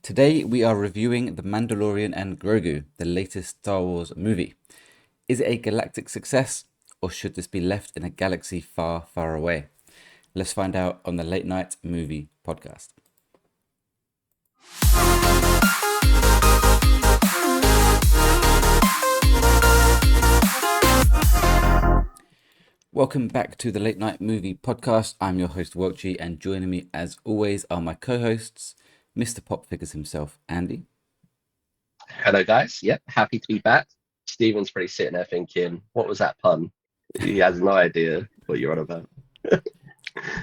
Today we are reviewing The Mandalorian and Grogu, the latest Star Wars movie. Is it a galactic success, or should this be left in a galaxy far, far away? Let's find out on the Late Night Movie Podcast. Welcome back to the Late Night Movie Podcast. I'm your host, Welchy, and joining me as always are my co-hosts, Mr. Pop Figures himself, Andy. Hello, guys. Yep, happy to be back. Steven's probably sitting there thinking, what was that pun? He has no idea what you're on about.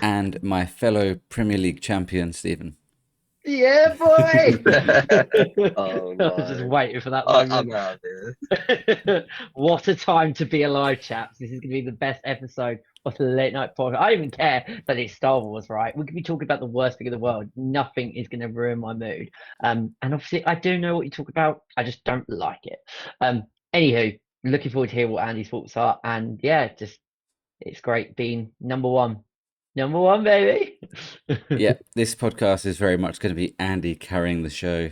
And my fellow Premier League champion, Stephen. Yeah, boy. Oh, I was just no. waiting for that I'm moment. out of here. What a time to be alive, chaps. This is going to be the best episode of the Late Night Podcast. I don't even care that it's Star Wars, right? We could be talking about the worst thing in the world. Nothing is going to ruin my mood. And obviously, I do know what you talk about. I just don't like it. Anywho, looking forward to hear what Andy's thoughts are. And yeah, it's great being number one. Number one, baby. Yeah, this podcast is very much going to be Andy carrying the show.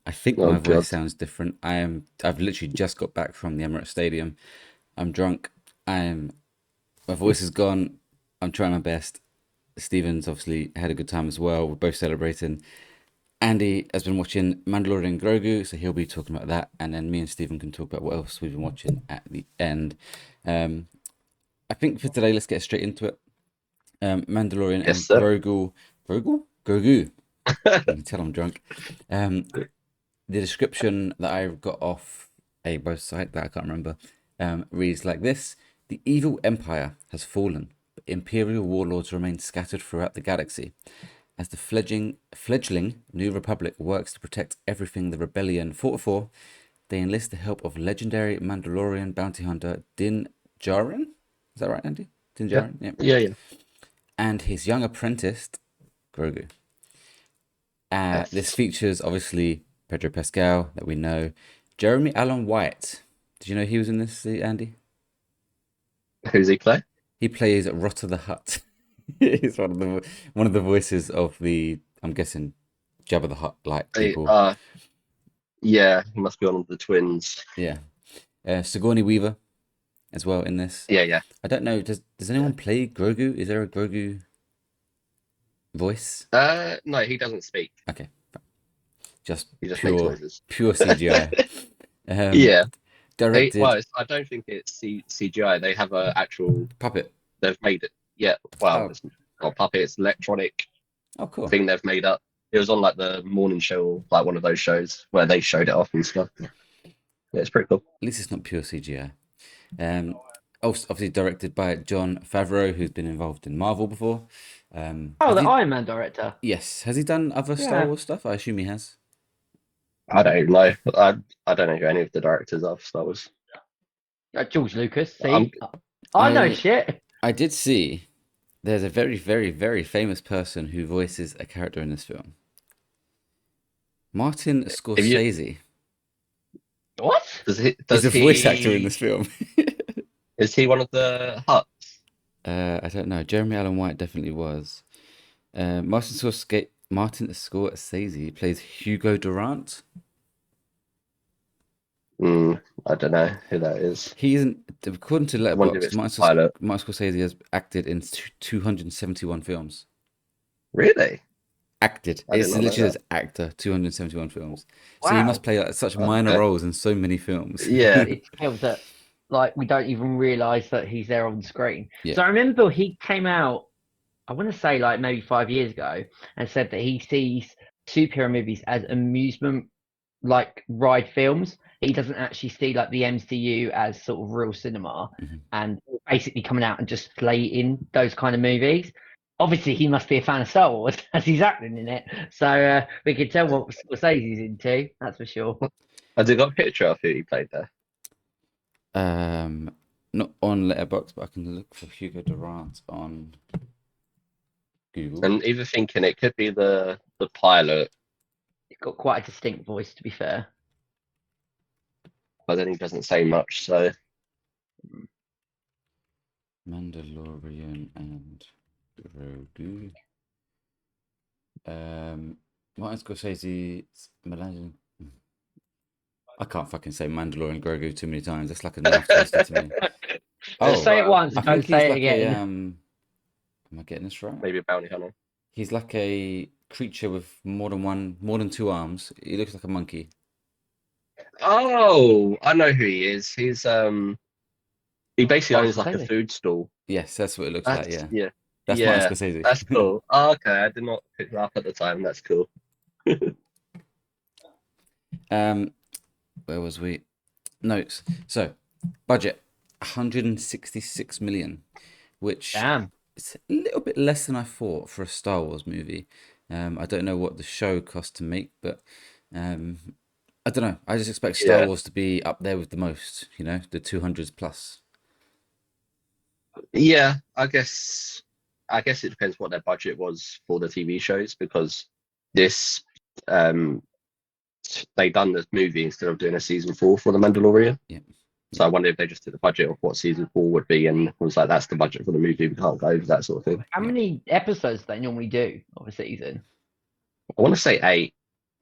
I think Oh, my voice God. sounds different. I've literally just got back from the Emirates Stadium. I'm drunk. My voice is gone. I'm trying my best. Steven's obviously had a good time as well. We're both celebrating. Andy has been watching Mandalorian and Grogu, so he'll be talking about that, and then me and Steven can talk about what else we've been watching at the end. I think for today, let's get straight into it. Mandalorian Yes, and sir. Grogu. You can tell I'm drunk. The description that I got off a website that I can't remember reads like this: the evil empire has fallen, but imperial warlords remain scattered throughout the galaxy. As the fledgling New Republic works to protect everything the rebellion fought for, they enlist the help of legendary Mandalorian bounty hunter Din Djarin. Is that right, Andy? Din Yeah, Djarin? Yeah. yeah. And his young apprentice, Grogu. This Yes. features, obviously, Pedro Pascal, that we know. Jeremy Allen White. Did you know he was in this, Andy? Who's he play? He plays Rotter the Hutt. He's one of the voices of the, I'm guessing, Jabba the Hutt-like He, people. uh, yeah, he must be one of the twins. Yeah. Sigourney Weaver as well in this. Yeah. I don't know, does anyone play Grogu? Is there a Grogu voice? No, he doesn't speak. Okay. Just He just makes noises. pure CGI. Yeah. Directed I don't think it's CGI. They have a actual. puppet. They've made it. Yeah. Well, Oh. it's not puppet. It's electronic Oh, cool. thing they've made up. It was on like the morning show, or like one of those shows where they showed it off and stuff. Yeah, it's pretty cool. At least it's not pure CGI. Also, obviously directed by Jon Favreau, who's been involved in Marvel before. Oh, Has the he- Iron Man director. Yes. Has he done other Star Yeah. Wars stuff? I assume he has. I don't even know. I don't know who any of the directors are for Star Wars. George Lucas. See, I'm- I know I- shit. I did see there's a very, very, very famous person who voices a character in this film. Martin Scorsese What? Does he? is a voice actor in this film. Is he one of the Hutts? I don't know. Jeremy Allen White definitely was. Martin Scorsese plays Hugo Durant. I don't know who that is. He isn't, according to wonder if Letterboxd, it's the pilot. Martin Scorsese has acted in 271 films. Really? Acted. I did It's not know literally that. as actor, 271 films. So he Wow. must play like, such Okay. minor roles in so many films. Yeah. It tells that like we don't even realise that he's there on screen. Yeah. So I remember he came out, I want to say like maybe 5 years ago, and said that he sees superhero movies as amusement like ride films. He doesn't actually see like the MCU as sort of real cinema, Mhm. and basically coming out and just play in those kind of movies. Obviously, he must be a fan of Star Wars as he's acting in it. So we can tell what Scorsese's into, that's for sure. Has he got a picture of who he played there? Not on Letterboxd, but I can look for Hugo Durant on Google. And even thinking it could be the pilot, He's got quite a distinct voice, to be fair. but then he doesn't say much. So Mandalorian and Grogu. Martin Scorsese's I can't fucking say Mandalorian and Grogu too many times. That's like a mouth twister to me. Just say it once, I don't think he's say it like again. am I getting this right? Maybe a bounty hunter. He's like a creature with more than two arms. He looks like a monkey. Oh, I know who he is. He basically owns like a Scorsese. food stall. Yes, that's what it looks like. That's Yeah, yeah. that's Yeah, Martin Scorsese. that's cool. Oh, okay, I did not pick that up at the time. That's cool. Where was we? Notes. So, budget 166 million, which Damn. is a little bit less than I thought for a Star Wars movie. I don't know what the show cost to make, but I don't know. I just expect Star Yeah. Wars to be up there with the most, the 200s plus. Yeah, I guess it depends what their budget was for the TV shows, because this they done this movie instead of doing a season 4 for The Mandalorian. Yeah. So I wonder if they just did the budget of what season 4 would be, and was like, that's the budget for the movie. We can't go over that sort of thing. How many episodes do they normally do of a season? I want to say 8.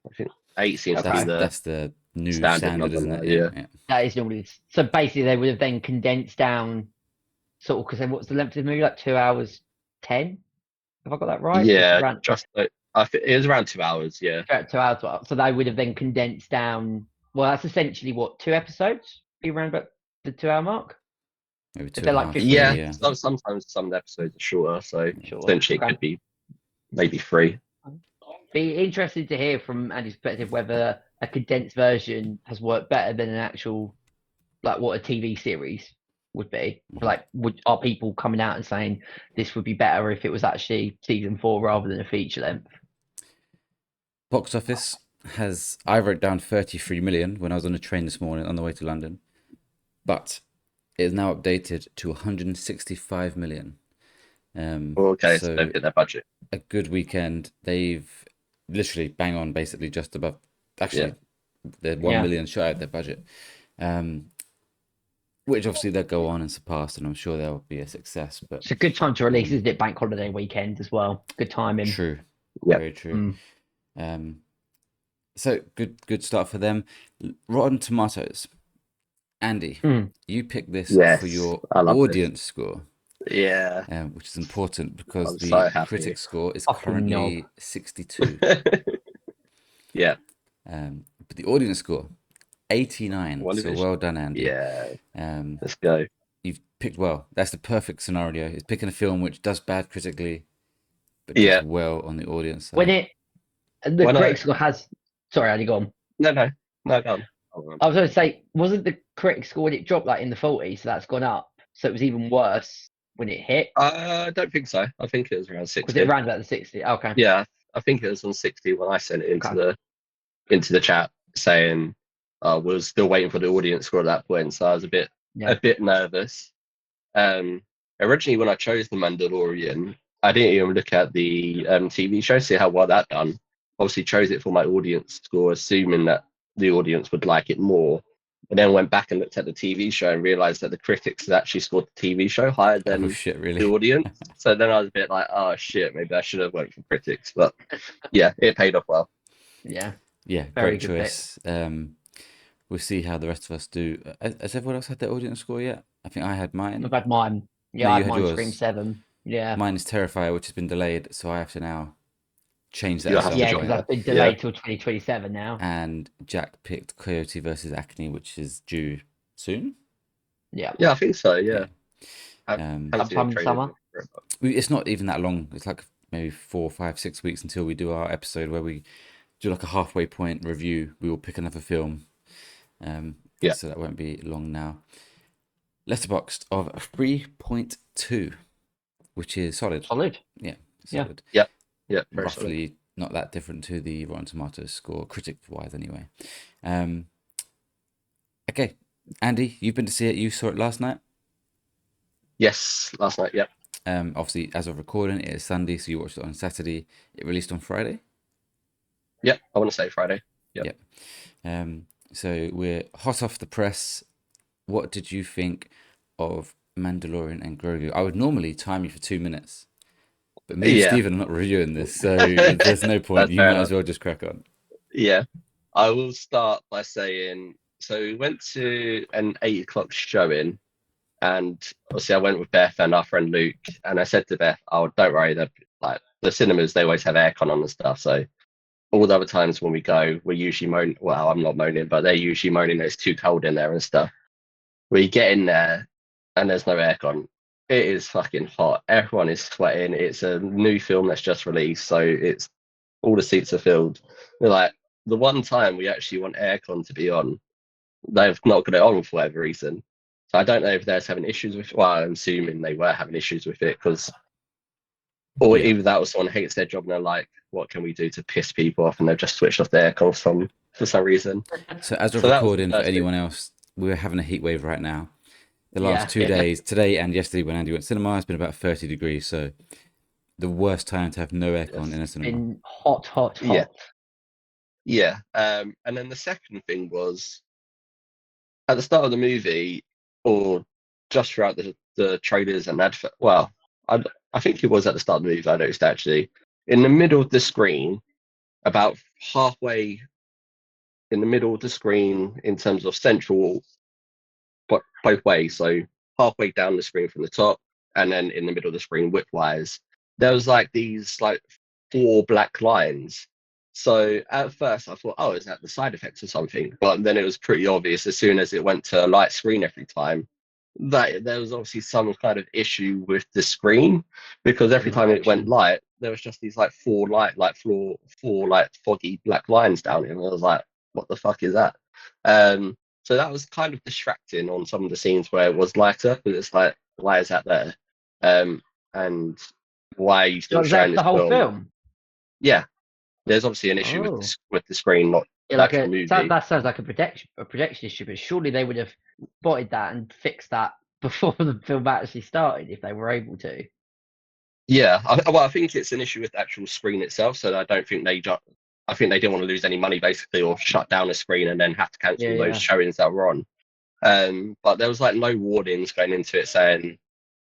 I think 8 seems to be That's the new standard standard, number isn't now, it? yeah. That is normally so. Basically, they would have then condensed down, sort of, because what's the length of the movie? Like 2 hours 10. Have I got that right? Yeah, Around, just I think it was around 2 hours. Yeah. 2 hours. So they would have then condensed down. Well, that's essentially what, 2 episodes? Be around about the 2 hour mark. Maybe If two they're and a like half, 15 three, Yeah. yeah. Sometimes some episodes are shorter, so Sure. essentially it Okay. could be maybe 3. Be interested to hear from Andy's perspective whether a condensed version has worked better than an actual, like what a TV series would be. Like, are people coming out and saying this would be better if it was actually season 4 rather than a feature length? Box office I wrote down 33 million when I was on a train this morning on the way to London, but it is now updated to 165 million. Okay, so they've hit their budget. A good weekend. They've literally bang on, basically just above. Actually, they're 1 million short out their budget, which obviously they'll go on and surpass, and I'm sure they'll be a success. But It's a good time to release, isn't it? Bank holiday weekend as well. Good timing. true, Yep. very true. So good start for them. Rotten Tomatoes. Andy, you picked this Yes, for your I love audience score. Yeah. Which is important because I'm the so happy. critic score is Fucking currently knob. 62. Yeah. But the audience score, 89. One So division. well done, Andy. Yeah. Um, Let's go. You've picked well. That's the perfect scenario. It's picking a film which does bad critically, but Yeah. does well on the audience side. When the critic score has. Sorry, Andy, go on. No, go on. I was going to say, wasn't the critic score when it dropped like in the 40s? So that's gone up. So it was even worse when it hit. I don't think so. I think it was around 60. Was it around about the 60? Okay. Yeah, I think it was on 60 when I sent it into the chat saying was still waiting for the audience score at that point, so I was a bit nervous. Originally when I chose The Mandalorian, I didn't even look at the TV show, see how well that done. Obviously chose it for my audience score, assuming that the audience would like it more. And then went back and looked at the TV show and realized that the critics had actually scored the TV show higher than really? the audience. So then I was a bit like, oh shit, maybe I should have went for critics. But yeah, it paid off well. Yeah. Yeah, Very great good choice. We'll see how the rest of us do. Has everyone else had their audience score yet? I think I had mine. I've had mine. Yeah, No, I you had had mine yours. Scream 7. Yeah. Mine is Terrifier, which has been delayed, so I have to now change that. You at have some to Yeah, point. because that's been delayed till 2027 now. And Jack picked Coyote versus Acne, which is due soon. Yeah. Yeah, I think so. Yeah. Sometime in summer. It's not even that long. It's like maybe 4, 5, 6 weeks until we do our episode where we do like a halfway point review. We will pick another film. So that won't be long now. Letterboxd of 3.2, which is solid. Solid. Yeah, solid. Yeah. Very Roughly solid. not that different to the Rotten Tomatoes score, critic-wise anyway. Okay, Andy, you've been to see it. You saw it last night? Yes, last night. Yep. Obviously, as of recording, it is Sunday, so you watched it on Saturday. It released on Friday? Yep, I want to say Friday. Yep. So we're hot off the press. What did you think of Mandalorian and Grogu? I would normally time you for 2 minutes. But me and Yeah. Stephen are not reviewing this, so there's no point. That's You fair might enough. as well just crack on. Yeah, I will start by saying, so we went to an 8 o'clock showing, and obviously I went with Beth and our friend Luke, and I said to Beth, "Oh, don't worry, like the cinemas, they always have aircon on and stuff. So all the other times when we go, we're usually moaning. Well, I'm not moaning, but they're usually moaning that it's too cold in there and stuff. We get in there, and there's no aircon. It is fucking hot. Everyone is sweating. It's a new film that's just released, so it's all the seats are filled. We're like, the one time we actually want aircon to be on, they've not got it on for whatever reason. So I don't know if they're having issues with. Well, I'm assuming they were having issues with it because, or Yeah. either that or someone hates their job and they're like, "What can we do to piss people off?" And they've just switched off the aircon for some reason. So as of So that was the recording, for first thing. anyone else, we're having a heat wave right now. The last Yeah. 2 days, today and yesterday when Andy went to cinema, it's been about 30 degrees. So the worst time to have no aircon in a cinema. Been hot. Yeah. Yeah. And then the second thing was at the start of the movie, or just throughout the trailers and advert. Well, I think it was at the start of the movie. I noticed actually in the middle of the screen, about halfway in the middle of the screen in terms of central, but both ways. So halfway down the screen from the top, and then in the middle of the screen widthwise, there was like these like 4 black lines. So at first I thought, oh, is that the side effects or something? But then it was pretty obvious as soon as it went to a light screen every time that there was obviously some kind of issue with the screen, because every time it went light, there was just these like 4 like foggy black lines down it. And I was like, what the fuck is that? So that was kind of distracting on some of the scenes where it was lighter, because it's like, why is that there? And why are you still So showing that's this the whole film? film. Yeah, there's obviously an issue Oh. with the screen, not Yeah, the like actual movie. that sounds like a projection issue, but surely they would have spotted that and fixed that before the film actually started if they were able to. Yeah, I think it's an issue with the actual screen itself. So I don't think I think they didn't want to lose any money basically, or shut down a screen and then have to cancel Yeah, those yeah. showings that were on. But there was like no warnings going into it saying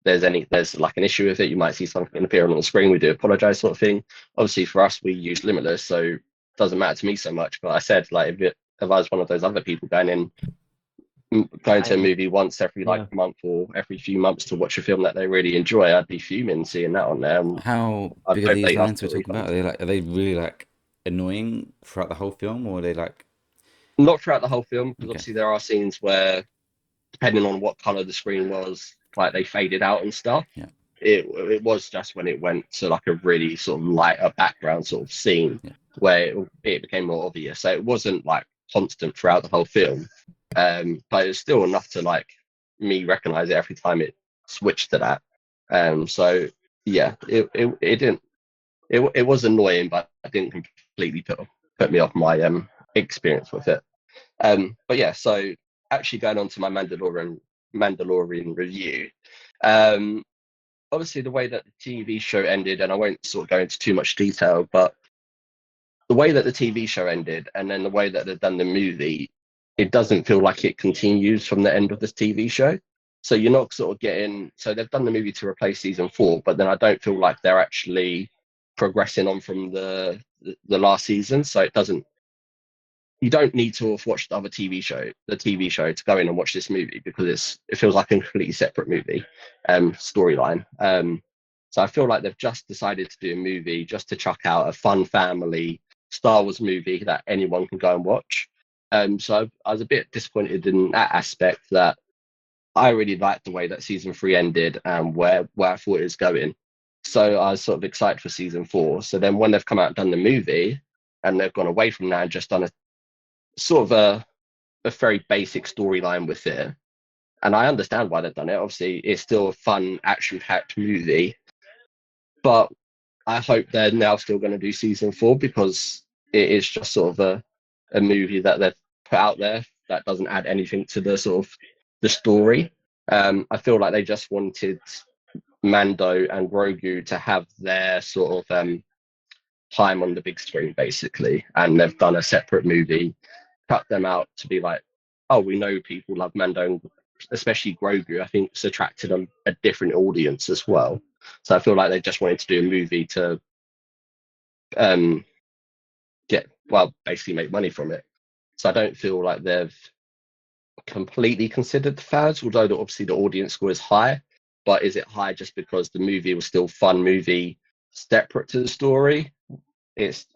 there's like an issue with it. You might see something appear on the screen. We do apologize, sort of thing. Obviously, for us, we use Limitless, so it doesn't matter to me so much. But I said, like, if I was one of those other people going to a movie once every like month or every few months to watch a film that they really enjoy, I'd be fuming seeing that on there. How I'd big are hope these they lines ask we're for a talking about? refund. Are they really like annoying throughout the whole film, or are they like Not throughout the whole film, because okay? obviously there are scenes where, depending on what color the screen was, like they faded out and stuff. Yeah. It was just when it went to like a really sort of lighter background sort of scene Yeah. where it became more obvious. So it wasn't like constant throughout the whole film, but it was still enough to like me recognize it every time it switched to that. So yeah, it didn't. It was annoying, but it didn't completely put me off my experience with it. But yeah, so actually going on to my Mandalorian review. Obviously the way that the TV show ended, and I won't sort of go into too much detail, but the way that the TV show ended and then the way that they've done the movie, it doesn't feel like it continues from the end of this TV show. So you're not sort of getting, so they've done the movie to replace season 4, but then I don't feel like they're actually progressing on from the last season. So it doesn't, you don't need to have watched the TV show to go in and watch this movie, because it feels like a completely separate movie storyline. So I feel like they've just decided to do a movie just to chuck out a fun family Star Wars movie that anyone can go and watch. So I was a bit disappointed in that aspect, that I really liked the way that season 3 ended and where I thought it was going. So I was sort of excited for season 4. So then when they've come out and done the movie and they've gone away from that and just done a sort of a very basic storyline with it. And I understand why they've done it. Obviously, it's still a fun, action-packed movie. But I hope they're now still going to do season 4, because it is just sort of a movie that they've put out there that doesn't add anything to the sort of the story. I feel like they just wanted Mando and Grogu to have their sort of time on the big screen, basically. And they've done a separate movie, cut them out to be like, oh, we know people love Mando, and especially Grogu. I think it's attracted a different audience as well. So I feel like they just wanted to do a movie to basically make money from it. So I don't feel like they've completely considered the fans, although obviously the audience score is high. But is it high just because the movie was still fun movie separate to the story? It's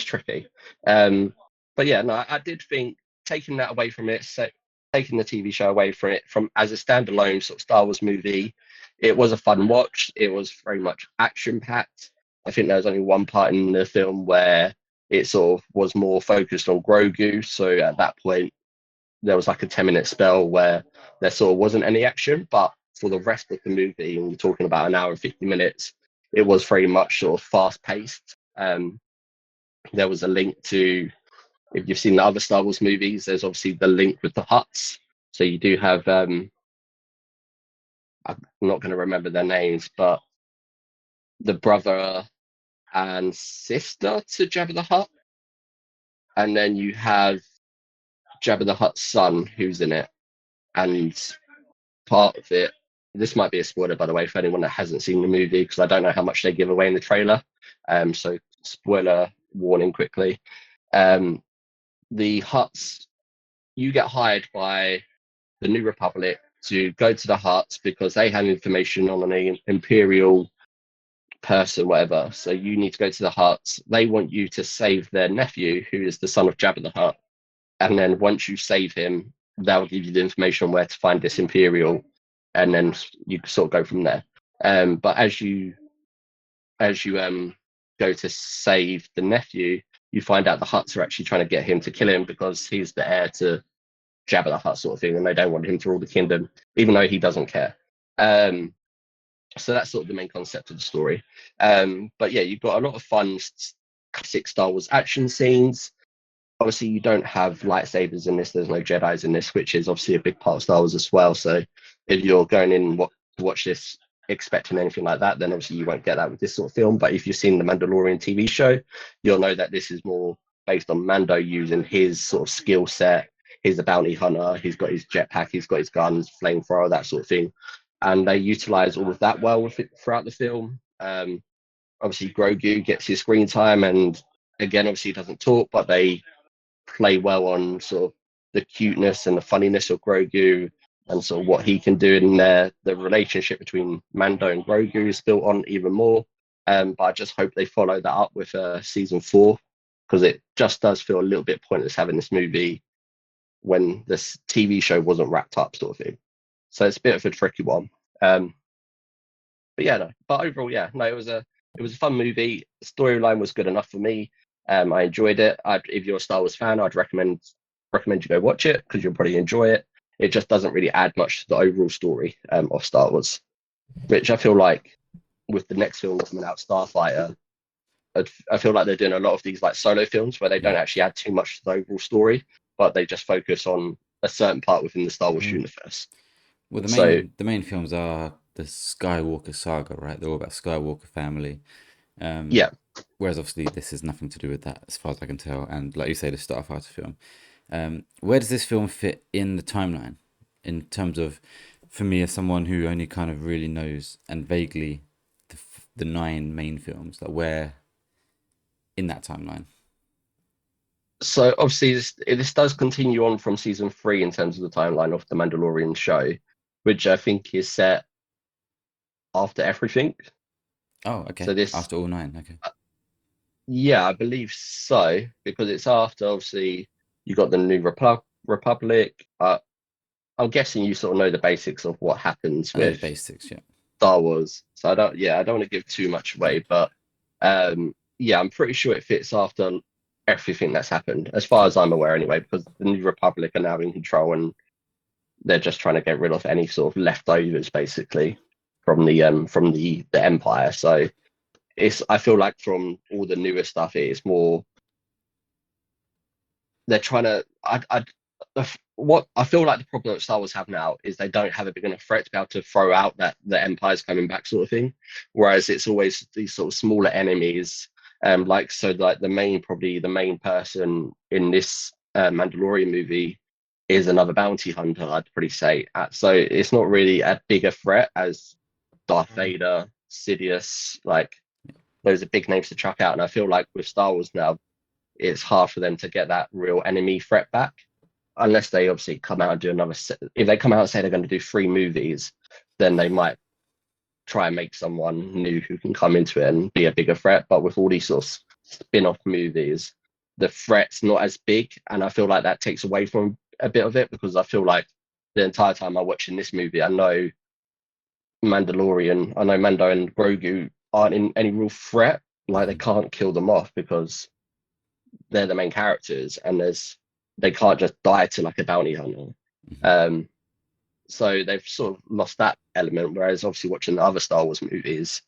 tricky. But yeah, no, I did think taking that away from it, taking the TV show away from it, from as a standalone sort of Star Wars movie, it was a fun watch. It was very much action packed. I think there was only one part in the film where it sort of was more focused on Grogu. So at that point, there was like a 10-minute spell where there sort of wasn't any action. But for the rest of the movie, and you're talking about an hour and 50 minutes, it was very much sort of fast paced. There was a link to, if you've seen the other Star Wars movies, there's obviously the link with the Hutts. So you do have, I'm not going to remember their names, but the brother and sister to Jabba the Hutt. And then you have Jabba the Hutt's son who's in it. And part of it, this might be a spoiler, by the way, for anyone that hasn't seen the movie, because I don't know how much they give away in the trailer. So spoiler warning quickly. The Hutts, you get hired by the New Republic to go to the Hutts because they have information on an Imperial person, whatever. So you need to go to the Hutts. They want you to save their nephew, who is the son of Jabba the Hutt. And then once you save him, they'll give you the information on where to find this Imperial, and then you sort of go from there. But as you go to save the nephew, you find out the Hutts are actually trying to get him to kill him because he's the heir to Jabba the Hutt, sort of thing, and they don't want him to rule the kingdom, even though he doesn't care. So that's sort of the main concept of the story. But yeah, you've got a lot of fun classic Star Wars action scenes. Obviously, you don't have lightsabers in this. There's no Jedis in this, which is obviously a big part of Star Wars as well. So if you're going in to watch this expecting anything like that, then obviously you won't get that with this sort of film. But if you've seen the Mandalorian TV show, you'll know that this is more based on Mando using his sort of skill set. He's a bounty hunter. He's got his jetpack. He's got his guns, flamethrower, that sort of thing. And they utilize all of that well with it throughout the film. Obviously, Grogu gets his screen time, and again, obviously, he doesn't talk, but they play well on sort of the cuteness and the funniness of Grogu and sort of what he can do in there. The relationship between Mando and Grogu is built on even more. But I just hope they follow that up with season 4, because it just does feel a little bit pointless having this movie when this TV show wasn't wrapped up, sort of thing. So it's a bit of a tricky one. But yeah, no. But overall, yeah, no, it was a fun movie. The storyline was good enough for me. I enjoyed it. If you're a Star Wars fan, I'd recommend you go watch it because you'll probably enjoy it. It just doesn't really add much to the overall story of Star Wars, which I feel like with the next film coming out, Starfighter, I feel like they're doing a lot of these like solo films where they don't actually add too much to the overall story, but they just focus on a certain part within the Star Wars universe. Well, the main films are the Skywalker saga, right? They're all about Skywalker family. Yeah. Whereas obviously this has nothing to do with that, as far as I can tell. And like you say, the Starfighter film. Where does this film fit in the timeline? In terms of, for me, as someone who only kind of really knows and vaguely the 9 main films, like where in that timeline? So obviously this does continue on from season 3 in terms of the timeline of the Mandalorian show, which I think is set after everything. Oh, okay. So this after all 9, okay. Yeah, I believe so, because it's after obviously you got the New Republic. I'm guessing you sort of know the basics of what happens I know the with basics, yeah. Star Wars. So I don't want to give too much away, but yeah, I'm pretty sure it fits after everything that's happened, as far as I'm aware anyway, because the New Republic are now in control and they're just trying to get rid of any sort of leftovers basically from the Empire. So I feel like from all the newer stuff, it's more they're trying to. What I feel like the problem that Star Wars have now is they don't have a big enough threat to be able to throw out that the Empire's coming back, sort of thing. Whereas it's always these sort of smaller enemies, like the main person in this Mandalorian movie is another bounty hunter, I'd probably say. So it's not really a bigger threat as Darth Vader, Sidious, like those are big names to chuck out. And I feel like with Star Wars now, it's hard for them to get that real enemy threat back, unless they obviously come out and do another. If they come out and say they're going to do 3 movies, then they might try and make someone new who can come into it and be a bigger threat. But with all these sort of spin-off movies, the threat's not as big, and I feel like that takes away from a bit of it, because I feel like the entire time I'm watching this movie, I know Mando and Grogu aren't in any real threat. Like they can't kill them off because they're the main characters, and they can't just die to like a bounty hunter. So they've sort of lost that element. Whereas obviously watching the other Star Wars movies,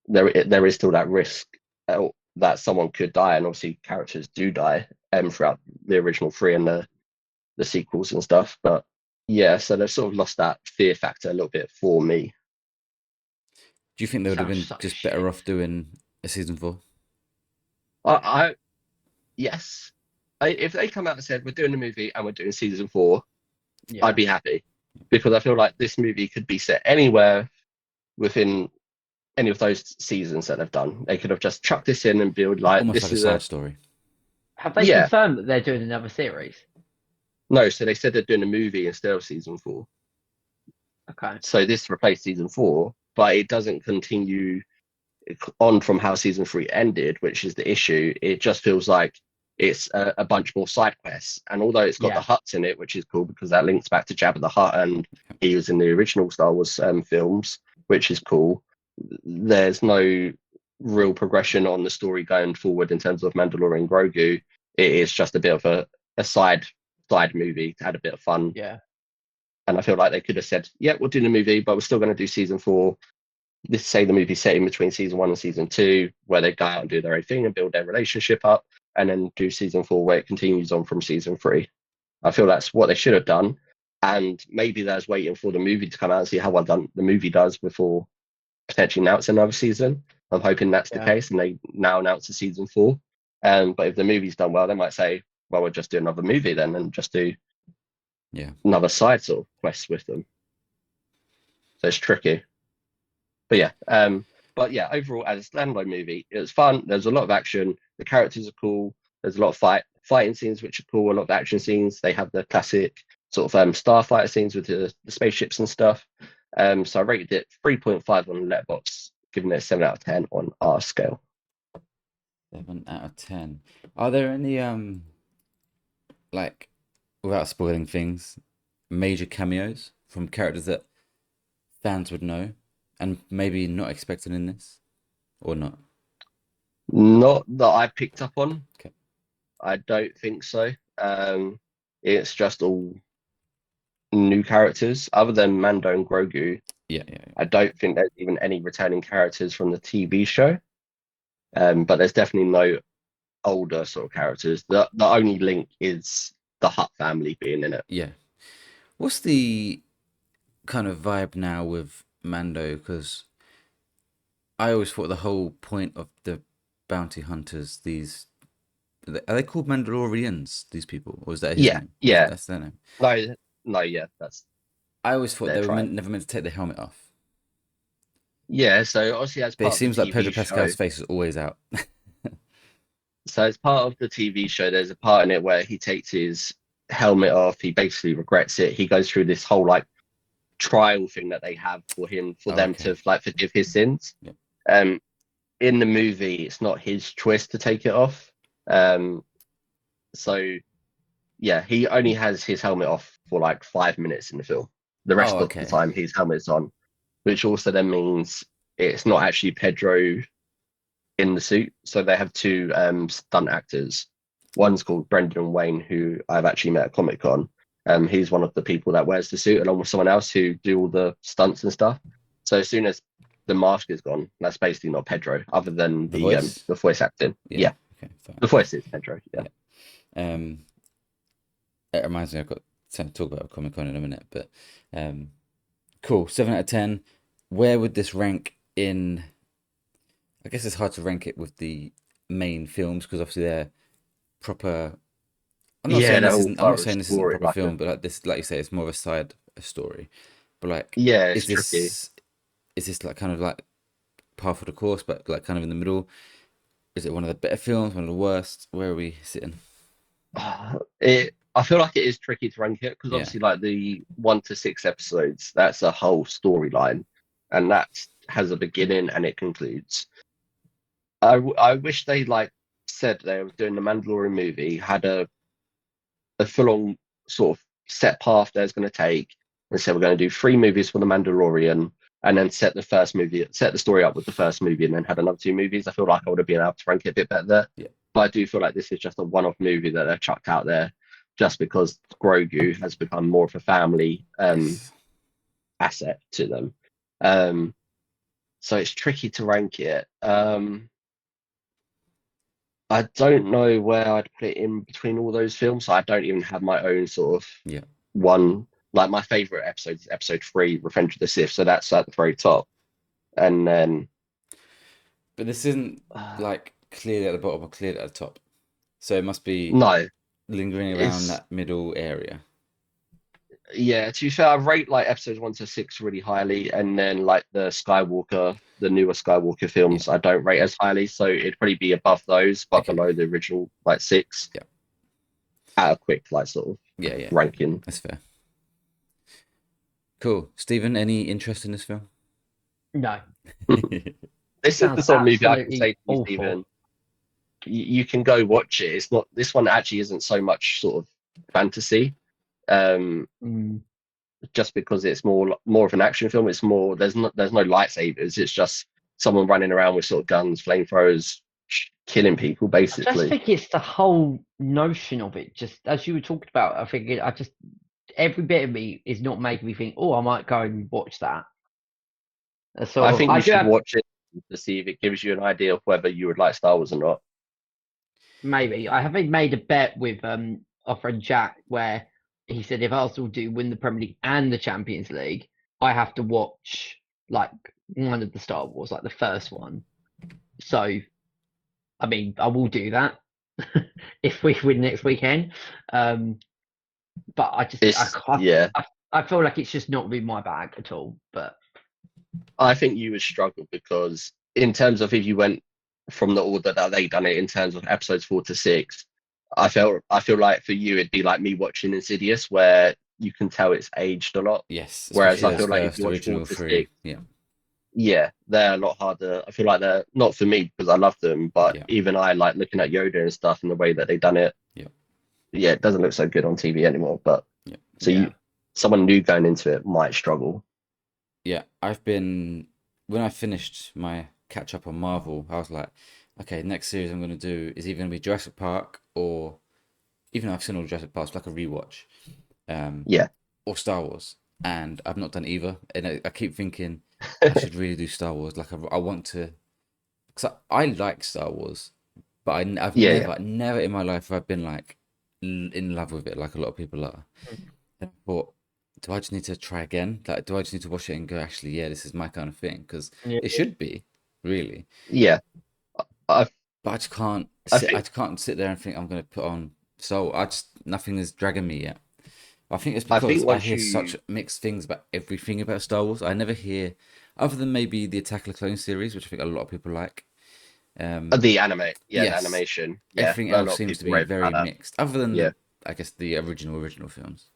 there is still that risk that someone could die, and obviously characters do die throughout the original 3 and the sequels and stuff. But yeah, so they've sort of lost that fear factor a little bit for me. Do you think they would have been just better off doing a season 4? Yes. If they come out and said we're doing a movie and we're doing season 4, I'd be happy, because I feel like this movie could be set anywhere within any of those seasons that they've done. They could have just chucked this in and build like almost this like a is side story. Have they confirmed that they're doing another series? No, so they said they're doing a movie instead of season 4. Okay. So this replaced season 4, but it doesn't continue on from how season 3 ended, which is the issue. It just feels like it's a bunch more side quests, and although it's got the Hutts in it, which is cool because that links back to Jabba the Hutt, and he was in the original Star Wars films, which is cool. There's no real progression on the story going forward in terms of Mandalorian and Grogu. It is just a bit of a side movie to add a bit of fun. Yeah. And I feel like they could have said, yeah, we'll do the movie, but we're still going to do season 4. This say the movie set in between season 1 and season 2, where they go out and do their own thing and build their relationship up, and then do season 4 where it continues on from season 3. I feel that's what they should have done. And maybe they're waiting for the movie to come out and see how well done the movie does before potentially announcing another season. I'm hoping that's the case, and they now announce a season 4. But if the movie's done well, they might say, well, we'll just do another movie then, and just do another side sort of quest with them. So it's tricky. But yeah, overall, as a standalone movie, it was fun. There's a lot of action. The characters are cool. There's a lot of fighting scenes, which are cool. A lot of action scenes. They have the classic sort of starfighter scenes with the spaceships and stuff. So I rated it 3.5 on Letterboxd, giving it a 7 out of 10 on our scale. 7 out of 10. Are there any like, without spoiling things, major cameos from characters that fans would know and maybe not expected in this, or not? Not that I picked up on. Okay. I don't think so. It's just all new characters other than Mando and Grogu. Yeah. I don't think there's even any returning characters from the TV show. But there's definitely no older sort of characters. The only link is the Hutt family being in it. Yeah. What's the kind of vibe now with Mando? Because I always thought the whole point of the bounty hunters, are they called Mandalorians, these people? Or is that his name? Yeah. That's their name. No, yeah, that's... I always thought they were never meant to take the helmet off. Yeah, so obviously as part But it seems of the like Pedro TV Pascal's show, face is always out. so as part of the TV show, there's a part in it where he takes his helmet off. He basically regrets it. He goes through this whole like trial thing that they have for him, for them to like forgive his sins. Yeah. In the movie, it's not his choice to take it off. So yeah, he only has his helmet off for like 5 minutes in the film. The rest of the time, his helmet's on, which also then means it's not actually Pedro in the suit. So they have 2 stunt actors. One's called Brendan Wayne, who I've actually met at Comic-Con. He's one of the people that wears the suit along with someone else who do all the stunts and stuff. So as soon as the mask is gone, that's basically not Pedro, other than the voice acting. Yeah. Okay, fine. The voice is Pedro. Yeah. It reminds me, I've got to talk about Comic-Con in a minute, but cool. 7 out of 10. Where would this rank in? I guess it's hard to rank it with the main films because obviously they're proper. I'm not saying this isn't a proper film, but like this, like you say, it's more of a side story. But like, yeah, it's tricky. Is this like kind of like par for the course, but like kind of in the middle? Is it one of the better films, one of the worst? Where are we sitting? I feel like it is tricky to rank it because Yeah. obviously, like the 1 to 6 episodes, that's a whole storyline, and that has a beginning and it concludes. I wish they like said they were doing the Mandalorian movie, had a full on sort of set path they're going to take, and said we're going to do 3 movies for the Mandalorian, and then set the story up with the first movie, and then had another 2 movies. I feel like I would have been able to rank it a bit better there. Yeah. But I do feel like this is just a one-off movie that they've chucked out there, just because Grogu has become more of a family Yes. asset to them. So it's tricky to rank it. I don't know where I'd put it in between all those films. So I don't even have my own sort of one. Like my favorite episode is episode 3, Revenge of the Sith. So that's at the very top. And then, But this isn't like clearly at the bottom or clearly at the top. So it must be no, lingering around that middle area. Yeah, to be fair, I rate like episodes 1 to 6 really highly, and then like the newer Skywalker films, I don't rate as highly. So it'd probably be above those, but below the original like 6. Yeah. At a quick like sort of ranking. That's fair. Cool. Stephen, any interest in this film? No. This is the sort of movie I can say to you, Stephen, you can go watch it. It's not, this one actually isn't so much sort of fantasy. Just because it's more of an action film. It's more, there's no lightsabers. It's just someone running around with sort of guns, flamethrowers, killing people basically. I just think it's the whole notion of it. Just as you were talking about, I think every bit of me is not making me think, oh, I might go and watch that. So I think you should watch it to see if it gives you an idea of whether you would like Star Wars or not. Maybe. I have made a bet with our friend Jack where he said if Arsenal do win the Premier League and the Champions League, I have to watch like one of the Star Wars, like the first one. So, I mean, I will do that if we win next weekend. But I just, I feel like it's just not been my bag at all. But I think you would struggle because in terms of if you went from the order that they done it in terms of episodes 4 to 6, I feel like for you it'd be like me watching Insidious, where you can tell it's aged a lot. Yes. Whereas I feel like if you watch 4 to 6, they're a lot harder. I feel like they're not for me because I love them, but even I like looking at Yoda and stuff and the way that they done it. It doesn't look so good on TV anymore. But someone new going into it might struggle. Yeah, when I finished my catch up on Marvel, I was like, okay, next series I'm going to do is either going to be Jurassic Park, or even though I've seen all Jurassic Parks, like a rewatch, or Star Wars, and I've not done either. And I keep thinking I should really do Star Wars. Like I want to, because I like Star Wars, but I've never in my life have I been like in love with it like a lot of people are. And I thought, do I just need to try again? Like, do I just need to watch it and go, actually, this is my kind of thing? Because it should be, really. Yeah. But I just can't. I just can't sit there and think I'm going to put on Soul. Nothing is dragging me yet. I think it's because I hear such mixed things about everything about Star Wars. I never hear, other than maybe the Attack of the Clones series, which I think a lot of people like. The anime, the animation. Everything else seems to be very mixed, other than I guess the original films.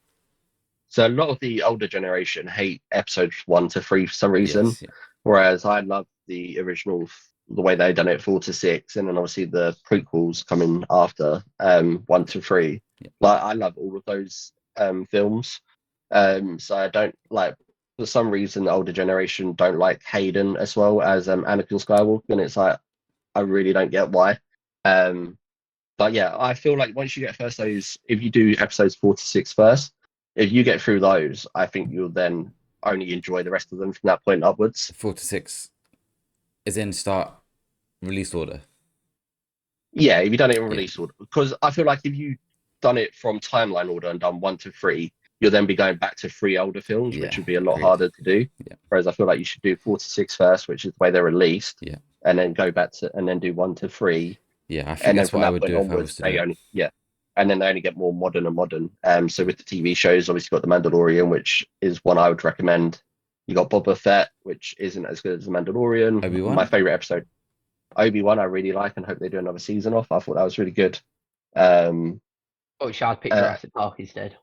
So a lot of the older generation hate episodes 1 to 3 for some reason, whereas I love the original, the way they done it 4 to 6, and then obviously the prequels coming after 1 to 3. Like I love all of those films. So I don't like, for some reason the older generation don't like Hayden as well as Anakin Skywalker, and it's like I really don't get why. But yeah, I feel like once you get first those, if you do episodes 4 to 6 first, if you get through those, I think you'll then only enjoy the rest of them from that point upwards. 4 to 6 is in start release order. Yeah, if you've done it in release order, because I feel like if you've done it from timeline order and done 1 to 3, you'll then be going back to 3 older films, which would be a lot harder to do. Whereas I feel like you should do 4 to 6 first, which is the way they're released, and then go back to and then do 1 to 3. Yeah, I think that's what I would do if I was to do it. And then they only get more modern and modern. So with the TV shows, obviously got The Mandalorian, which is one I would recommend You got Boba Fett, which isn't as good as the Mandalorian. Obi-Wan? My favorite episode, Obi-Wan, I really like, and hope they do another season off. I thought that was really good. Um, Oh, I'd pick uh, Jurassic Park instead.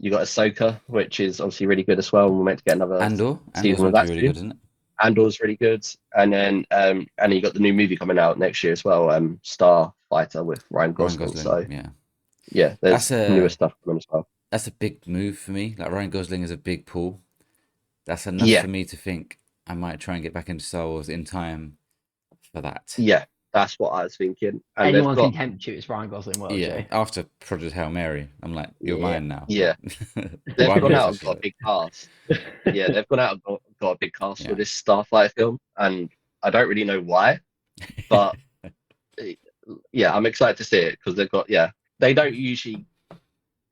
you got Ahsoka, which is obviously really good as well. We're meant to get another Andor's season of meant to that be really too. good, isn't it? Andor's really good, and then you got the new movie coming out next year as well, Starfighter with Ryan Gosling. So yeah, there's that's newer stuff coming as well. That's a big move for me. Like Ryan Gosling is a big pull. That's enough Yeah. for me to think I might try and get back into Star Wars in time for that. Yeah, that's what I was thinking. And anyone can tempt you, it's Ryan Gosling, Welchy. Yeah, after Project Hail Mary, I'm like, you're mine now. Yeah, they've gone out and got a big cast. Yeah, they've gone out and got a big cast for this Starfighter film, and I don't really know why, but yeah, I'm excited to see it because they've got they don't usually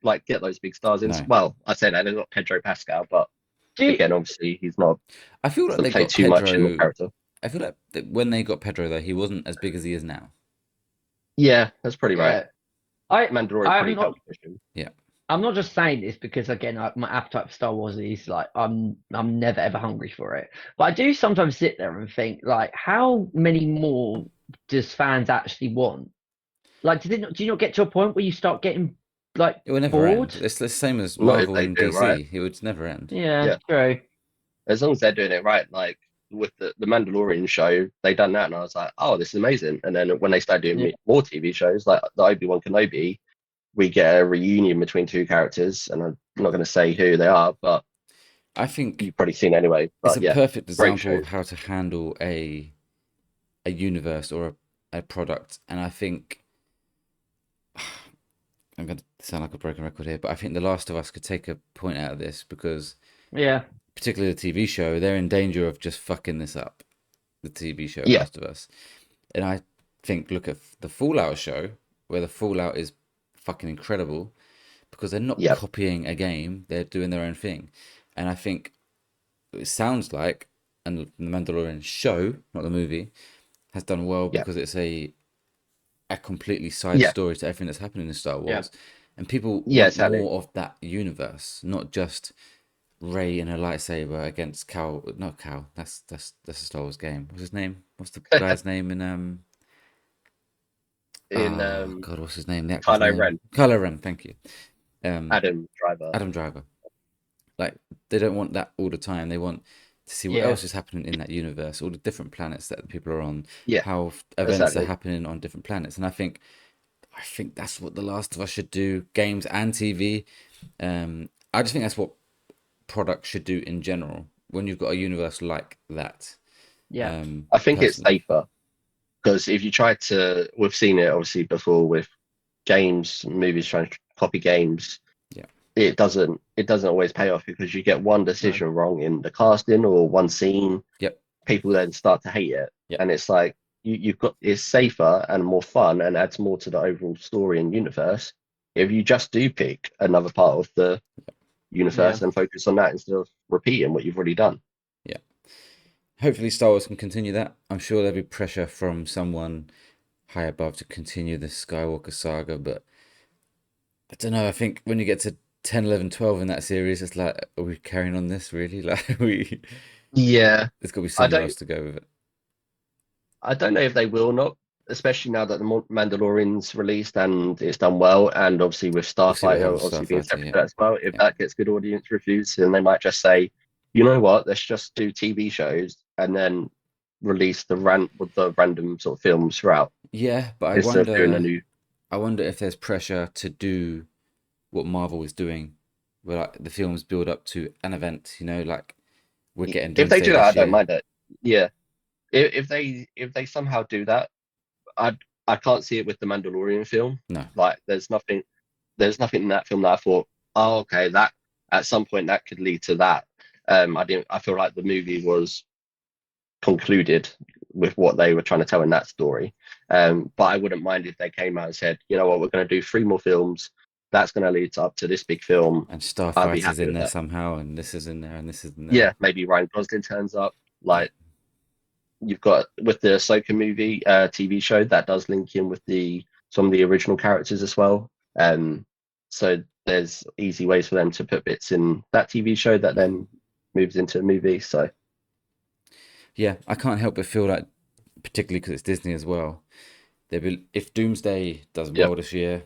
like get those big stars in. No. Well, I say that they've got Pedro Pascal, but again, obviously he's not. I feel like they got too Pedro, much in the character. I feel like when they got Pedro though, he wasn't as big as he is now. Yeah, that's pretty right. Mandalorian Yeah. I'm not just saying this because again, my appetite for Star Wars is like I'm never ever hungry for it. But I do sometimes sit there and think like, how many more does fans actually want? Like, do you not get to a point where you start getting like it will never bored? end. It's the same as Marvel and DC. Right. It would never end. Yeah, true. As long as they're doing it right, like with the Mandalorian show, they done that, and I was like, oh, this is amazing. And then when they started doing more TV shows, like the Obi-Wan Kenobi, we get a reunion between two characters, and I'm not going to say who they are, but I think you've probably seen anyway. But it's a perfect example of how to handle a universe or a product, and I think I'm going to sound like a broken record here, but I think The Last of Us could take a point out of this because, particularly the TV show, they're in danger of just fucking this up. The TV show Last of Us, and I think look at the Fallout show, where the Fallout is fucking incredible because they're not copying a game, they're doing their own thing. And I think it sounds like, and the Mandalorian show, not the movie, has done well because it's a completely side story to everything that's happening in Star Wars, and people want more of that universe, not just Rey and her lightsaber against Cal. Not Cal. That's a Star Wars game. What's his name? What's the guy's name in God, what's his name? Kylo Ren. Kylo Ren, thank you. Adam Driver. Like, they don't want that all the time. They want to see what else is happening in that universe, all the different planets that people are on, how events are happening on different planets. And I think that's what The Last of Us should do, games and TV. I just think that's what products should do in general when you've got a universe like that. I think it's safer. Because if you try to, we've seen it obviously before with games, movies trying to copy games. It doesn't always pay off because you get one decision wrong in the casting or one scene. People then start to hate it, and it's like you've got it's safer and more fun and adds more to the overall story and universe if you just do pick another part of the universe and focus on that instead of repeating what you've already done. Hopefully Star Wars can continue that. I'm sure there'll be pressure from someone high above to continue the Skywalker saga, but I don't know. I think when you get to 10, 11, 12 in that series, it's like, are we carrying on this really? Like there's got to be somewhere else to go with it. I don't know if they will not, especially now that the Mandalorian's released and it's done well, and obviously with Starfighter obviously being separate as well. If that gets good audience reviews, then they might just say, you know what, let's just do TV shows and then release the random sort of films throughout. Yeah, but I wonder if there's pressure to do what Marvel is doing, where like the films build up to an event. You know, like we're getting. If they do that, I don't mind it. Yeah, if they somehow do that, I can't see it with the Mandalorian film. No, like there's nothing in that film that I thought, oh, okay, that at some point that could lead to that. I feel like the movie was concluded with what they were trying to tell in that story. But I wouldn't mind if they came out and said, you know what, we're going to do 3 more films. That's going to lead up to this big film. And Starfighter's in there somehow, and this is in there, and this is in there. Yeah, maybe Ryan Gosling turns up. Like you've got with the Ahsoka movie, TV show that does link in with some of the original characters as well. So there's easy ways for them to put bits in that TV show that then moves into a movie. So Yeah, I can't help but feel like, particularly because it's Disney as well, if Doomsday does yeah, well this year,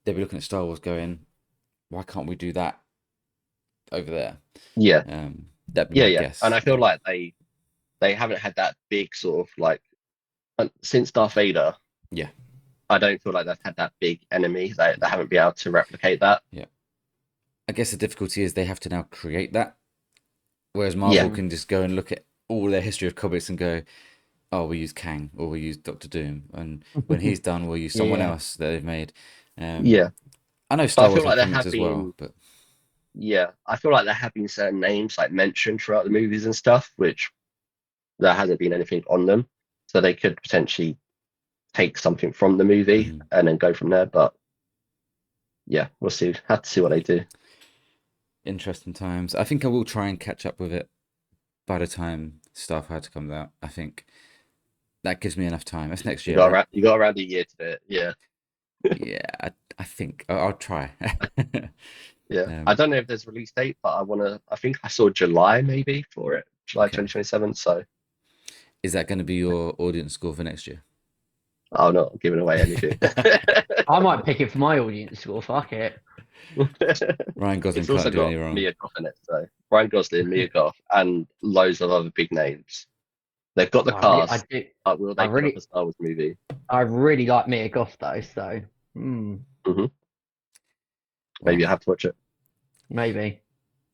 they'll be looking at Star Wars going, why can't we do that over there? yeah, That'd be my yeah. And guess. I feel like they haven't had that big sort of like since Darth Vader. Yeah, I don't feel like they've had that big enemy. They haven't been able to replicate that. yeah. I guess the difficulty is they have to now create that, whereas Yeah, Marvel can just go and look at all their history of comics and go, oh, we use Kang or we use Doctor Doom, and when he's done, we'll use someone Yeah. else that they've made. yeah. I know But I Star feel Wars like have there comics have as well, been, but yeah, I feel like there have been certain names like mentioned throughout the movies and stuff, which there hasn't been anything on them. So they could potentially take something from the movie and then go from there. But yeah, we'll see. Have to see what they do. interesting times. I think I will try and catch up with it by the time Starfighter comes out. I think that gives me enough time. That's next year, right? You got around a year to do it. Yeah, Yeah, I think I'll try. yeah. I um, don't know if there's a release date, but I think I saw July maybe for it, July okay. 2027. So Is that going to be your audience score for next year? I'm not giving away anything. I might pick it for my audience score. Fuck it. Ryan Gosling It's also can't do got any wrong. Mia Goth in it, so Ryan Gosling, Mia Goth, and loads of other big names. They've got the I cast, do. but will they put up a Star Wars movie? I really like Mia Goth though, so Maybe Well, I have to watch it. maybe.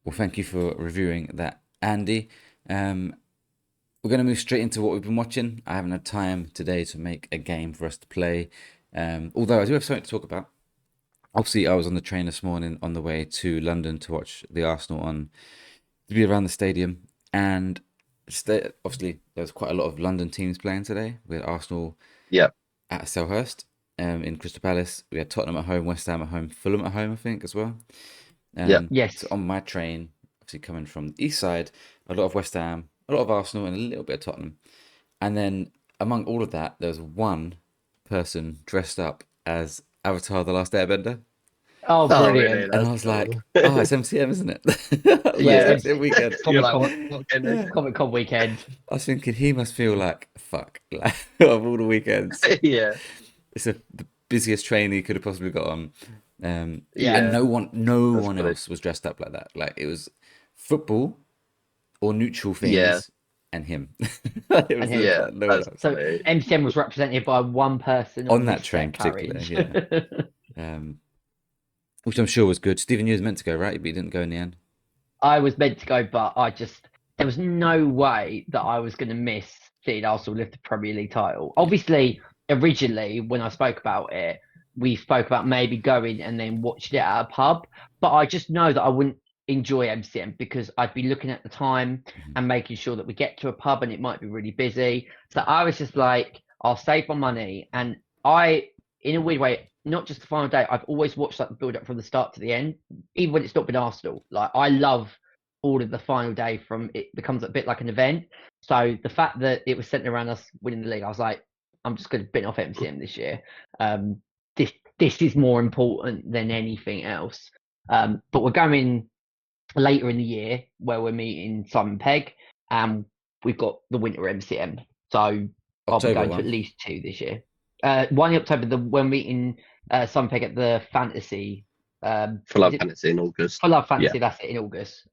well, thank you for reviewing that, Andy. We're going to move straight into what we've been watching. I haven't had time today to make a game for us to play. Although I do have something to talk about. Obviously, I was on the train this morning on the way to London to watch the Arsenal to be around the stadium. And obviously, there was quite a lot of London teams playing today. We had Arsenal Yeah, at Selhurst in Crystal Palace. We had Tottenham at home, West Ham at home, Fulham at home, I think, as well. yeah, Yes. So on my train, obviously coming from the east side, a lot of West Ham, a lot of Arsenal, and a little bit of Tottenham. And then among all of that, there was one person dressed up as Avatar: The Last Airbender. Oh, Oh, really? brilliant. And That's I was cool. like, oh, it's MCM, isn't it? I was like, Yeah, it's MCM weekend. You're Comic like, Con, what game is Comic Con weekend. I was thinking he must feel like, fuck, like, of all the weekends. it? Yeah, It's the busiest train he could have possibly got on. And yeah. no That's one funny. else was dressed up like that. Like, it was football or neutral Yeah, things and him. It was him. yeah. like no one That's else. So funny. MCM was represented by one person On on that this train set particularly, carriage. Which I'm sure was good. Stephen, you was meant to go, right? But you didn't go in the end. I was meant to go, but there was no way that I was going to miss seeing Arsenal lift the Premier League title. Obviously, originally when I spoke about it, we spoke about maybe going and then watching it at a pub. But I just know that I wouldn't enjoy MCM because I'd be looking at the time and making sure that we get to a pub and it might be really busy. So I was just like, I'll save my money. And in a weird way, not just the final day, I've always watched like the build up from the start to the end, even when it's not been Arsenal. Like I love all of the final day from it becomes a bit like an event. So the fact that it was centered around us winning the league, I was like, I'm just going to bin off MCM this year. This is more important than anything else. But we're going later in the year where we're meeting Simon Pegg, and we've got the winter MCM. So I'll be October going to one. at least 2 this year. 1 in October, we're meeting Simon Pegg at the Fantasy. For Love Fantasy in August. For Love Yeah. Fantasy, that's it, in August.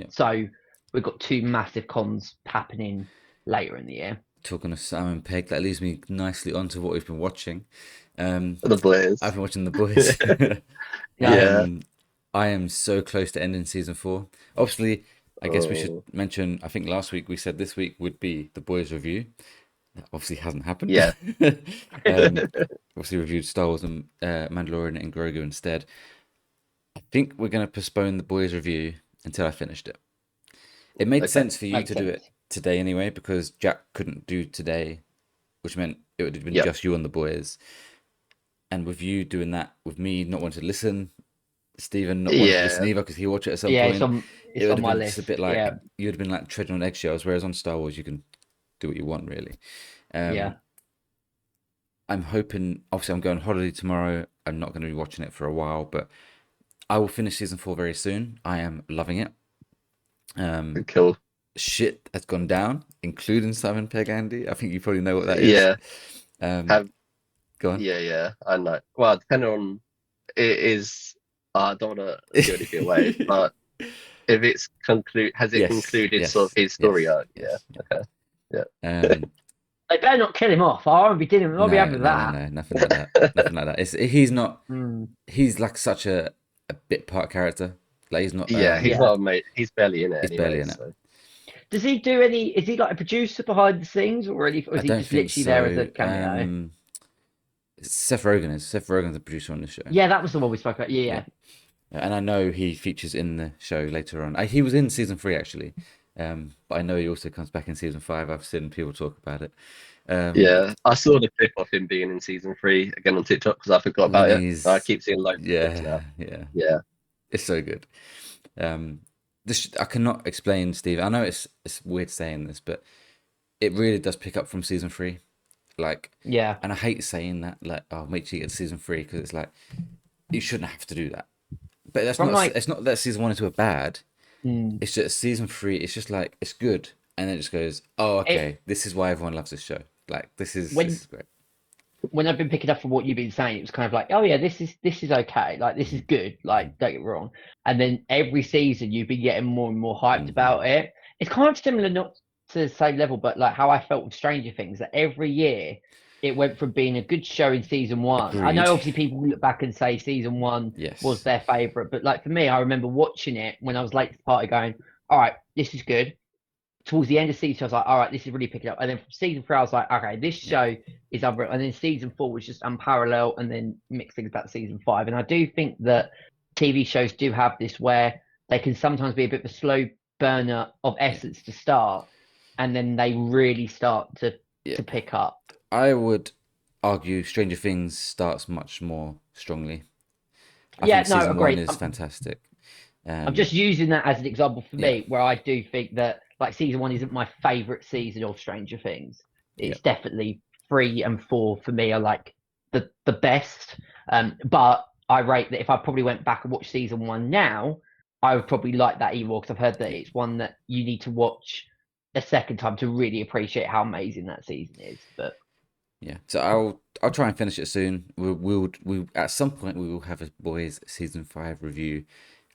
So we've got 2 massive cons happening later in the year. Talking of Simon Pegg, that leads me nicely onto what we've been watching. The Boys. I've been watching The Boys. Yeah. I am so close to ending season 4. Obviously, I guess we should mention, I think last week we said this week would be The Boys review. That obviously hasn't happened. Yeah. Obviously reviewed Star Wars and Mandalorian and Grogu instead. I think we're going to postpone The Boys review until I finished it. It made sense for you to do it today anyway, because Jack couldn't do today, which meant it would have been just you and The Boys. And with you doing that, with me not wanting to listen, Stephen not wanting to listen either because he watched it at some point. It's on my list. Just a bit like you would have been like treading on eggshells, whereas on Star Wars you can do what you want really. I'm hoping. Obviously, I'm going on holiday tomorrow. I'm not going to be watching it for a while, but I will finish season 4 very soon. I am loving it. Cool. Shit has gone down, including Simon Pegg Andy. I think you probably know what that is. Yeah. Go on. Yeah, I know. Well, depending on it is, I don't want to give anything away, but if it's has it concluded sort of his story arc? Yes. Okay. Yeah. They better not kill him off. I won't be dealing with. I'll be having No, that. nothing like that. Nothing like that. He's not. Mm. He's like such a bit part character. Like he's not. Yeah, he's not a mate. He's barely in it. He's anyway, barely in so. it. Does he do any? Is he like a producer behind the scenes, or is he just literally there as a cameo? Seth Rogen is. Seth Rogen's the producer on the show. Yeah, that was the one we spoke about. Yeah. And I know he features in the show later on. He was in season 3 actually, but I know he also comes back in season 5. I've seen people talk about it. Yeah, I saw the clip of him being in season 3 again on TikTok because I forgot about it. I keep seeing loads of clips now. Yeah. It's so good. I cannot explain, Steve. I know it's weird saying this, but it really does pick up from season 3. Like, yeah. And I hate saying that, like, oh, make sure you get to season 3 because it's like you shouldn't have to do that. But that's not. Like, it's not that season 1 and 2 are bad. It's just season 3. It's just like it's good, and then it just goes, oh, okay, this is why everyone loves this show. Like this is great. When I've been picking up from what you've been saying, it was kind of like, oh yeah, this is okay. Like this is good. Like don't get me wrong. And then every season you've been getting more and more hyped about it. It's kind of similar, not to the same level, but like how I felt with Stranger Things. That every year it went from being a good show in season 1. Agreed. I know obviously people look back and say season 1 was their favorite, but like for me, I remember watching it when I was late to the party, going, all right, this is good. Towards the end of season, I was like, all right, this is really picking up. And then from season 3, I was like, okay, this show is unreal. And then season 4 was just unparalleled, and then mixed things about season 5. And I do think that TV shows do have this where they can sometimes be a bit of a slow burner of essence to start, and then they really start to pick up. I would argue Stranger Things starts much more strongly. I think season 1 is fantastic. I'm just using that as an example for me, where I do think that like season 1 isn't my favorite season of Stranger Things. It's definitely 3 and 4 for me are like the best. But I rate that if I probably went back and watched season 1 now, I would probably like that even more because I've heard that it's one that you need to watch a second time to really appreciate how amazing that season is. But so I'll try and finish it soon. We'll at some point we will have a boys season 5 review.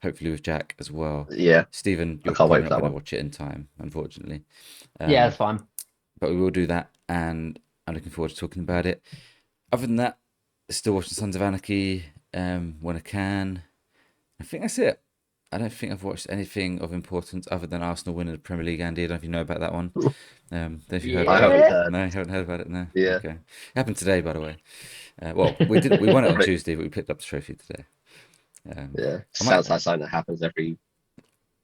Hopefully with Jack as well. Yeah. Stephen, you're probably not going to watch it in time, unfortunately. That's fine. But we will do that, and I'm looking forward to talking about it. Other than that, still watching Sons of Anarchy when I can. I think that's it. I don't think I've watched anything of importance other than Arsenal winning the Premier League, Andy. I don't know if you know about that one. If you heard about it. No, you haven't heard about it, no? Yeah. Okay. It happened today, by the way. Well, we won it on Tuesday, but we picked up the trophy today. Sounds like something that happens every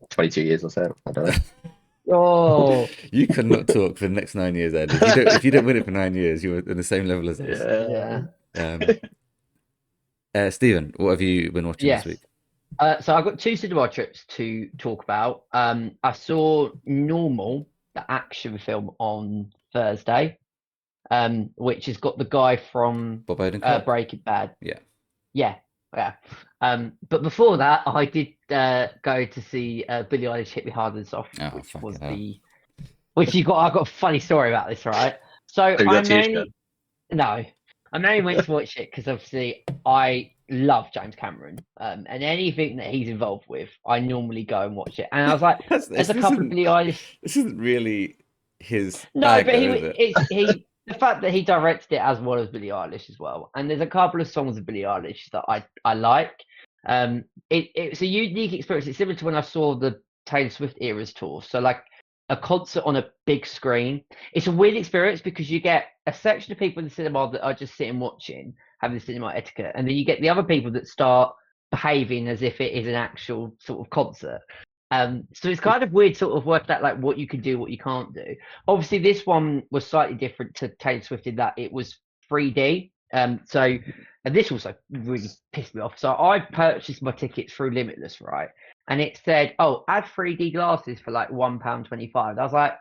22 years or so. I don't know. Oh, you could not talk for the next 9 years, Andy. If you don't win it for 9 years, you were in the same level as us. Stephen, what have you been watching this week? So I've got 2 cinema trips to talk about. I saw Normal, the action film, on Thursday, which has got the guy from Bob Odenkirk? Breaking Bad. Yeah. But before that, I did go to see Billie Eilish Hit Me Harder Than Soft, which was which I got a funny story about this, right? So I mainly went to watch it because obviously I love James Cameron, and anything that he's involved with, I normally go and watch it. And I was like, there's a couple of Billie Eilish. This isn't really his. No, but he. The fact that he directed it as well as Billie Eilish as well, and there's a couple of songs of Billie Eilish that I like. It's a unique experience. It's similar to when I saw the Taylor Swift Eras tour. So like a concert on a big screen. It's a weird experience because you get a section of people in the cinema that are just sitting watching, having the cinema etiquette, and then you get the other people that start behaving as if it is an actual sort of concert. So it's kind of weird sort of work out like what you can do, what you can't do. Obviously this one was slightly different to Taylor Swift in that it was 3D. And this also really pissed me off. So I purchased my tickets through Limitless, right? And it said, oh, add 3D glasses for like £1.25. I was like,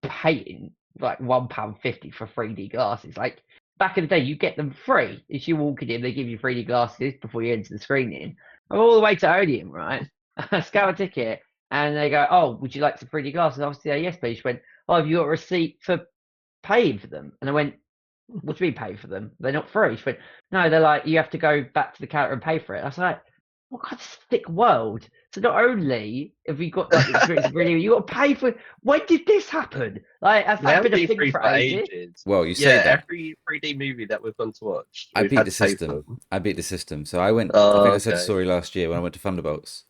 paying like £1.50 for 3D glasses. Like back in the day, you get them free. If you walk in, they give you 3D glasses before you enter the screening. I'm all the way to Odeon, right? I scout a ticket, and they go, "Oh, would you like some 3D glasses?" I was like, "Yes, please." She went, "Oh, have you got a receipt for paying for them?" And I went, "What do you mean pay for them? They're not free." She went, "No, they're like you have to go back to the counter and pay for it." I was like, "What kind of sick world?" So not only have you got like the experience of really, you got to pay for. When did this happen? Like has that been a thing free for for ages? Well, you say that. Every 3D movie that we've gone to watch, I we've beat had the to pay for system. them. I beat the system. So I went. I think Oh, I said the okay. story last year when I went to Thunderbolts,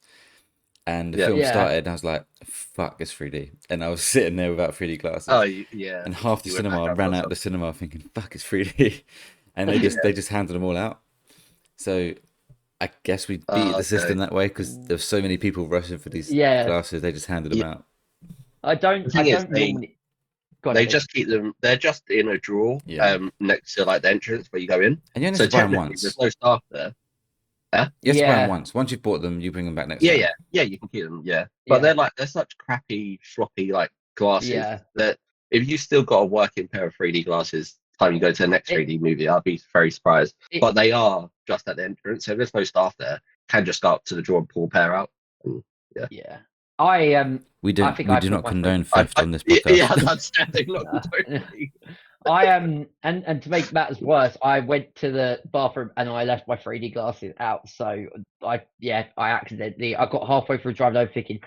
and the Yeah. film Yeah. started, and I was like, "Fuck, it's 3D," and I was sitting there without 3D glasses. Oh, yeah. And half the You went back cinema out ran or out of the cinema thinking, "Fuck, it's 3D," and they just handed them all out. So I guess we beat the system that way because there's so many people rushing for these Yeah. glasses. They just handed them out. I don't normally. Go on, They Eddie. just keep them. They're just in a drawer, Yeah. next to like the entrance where you go in. And you only So have to buy them technically, once. there's no staff there. You have to buy them Yeah. once. Once you've bought them, you bring them back next time. Yeah. You can keep them. Yeah, but they're such crappy, floppy like glasses Yeah. that if you still got a working pair of 3D glasses, time you go to the next 3D movie, I'd be very surprised. But they are just at the entrance, so there's no staff there. Can just go up to the drawer and pull a pair out. And, Yeah. We do not condone theft on this podcast. Yeah, that's and to make matters worse, I went to the bathroom and I left my 3D glasses out. So I got halfway through driving over thinking,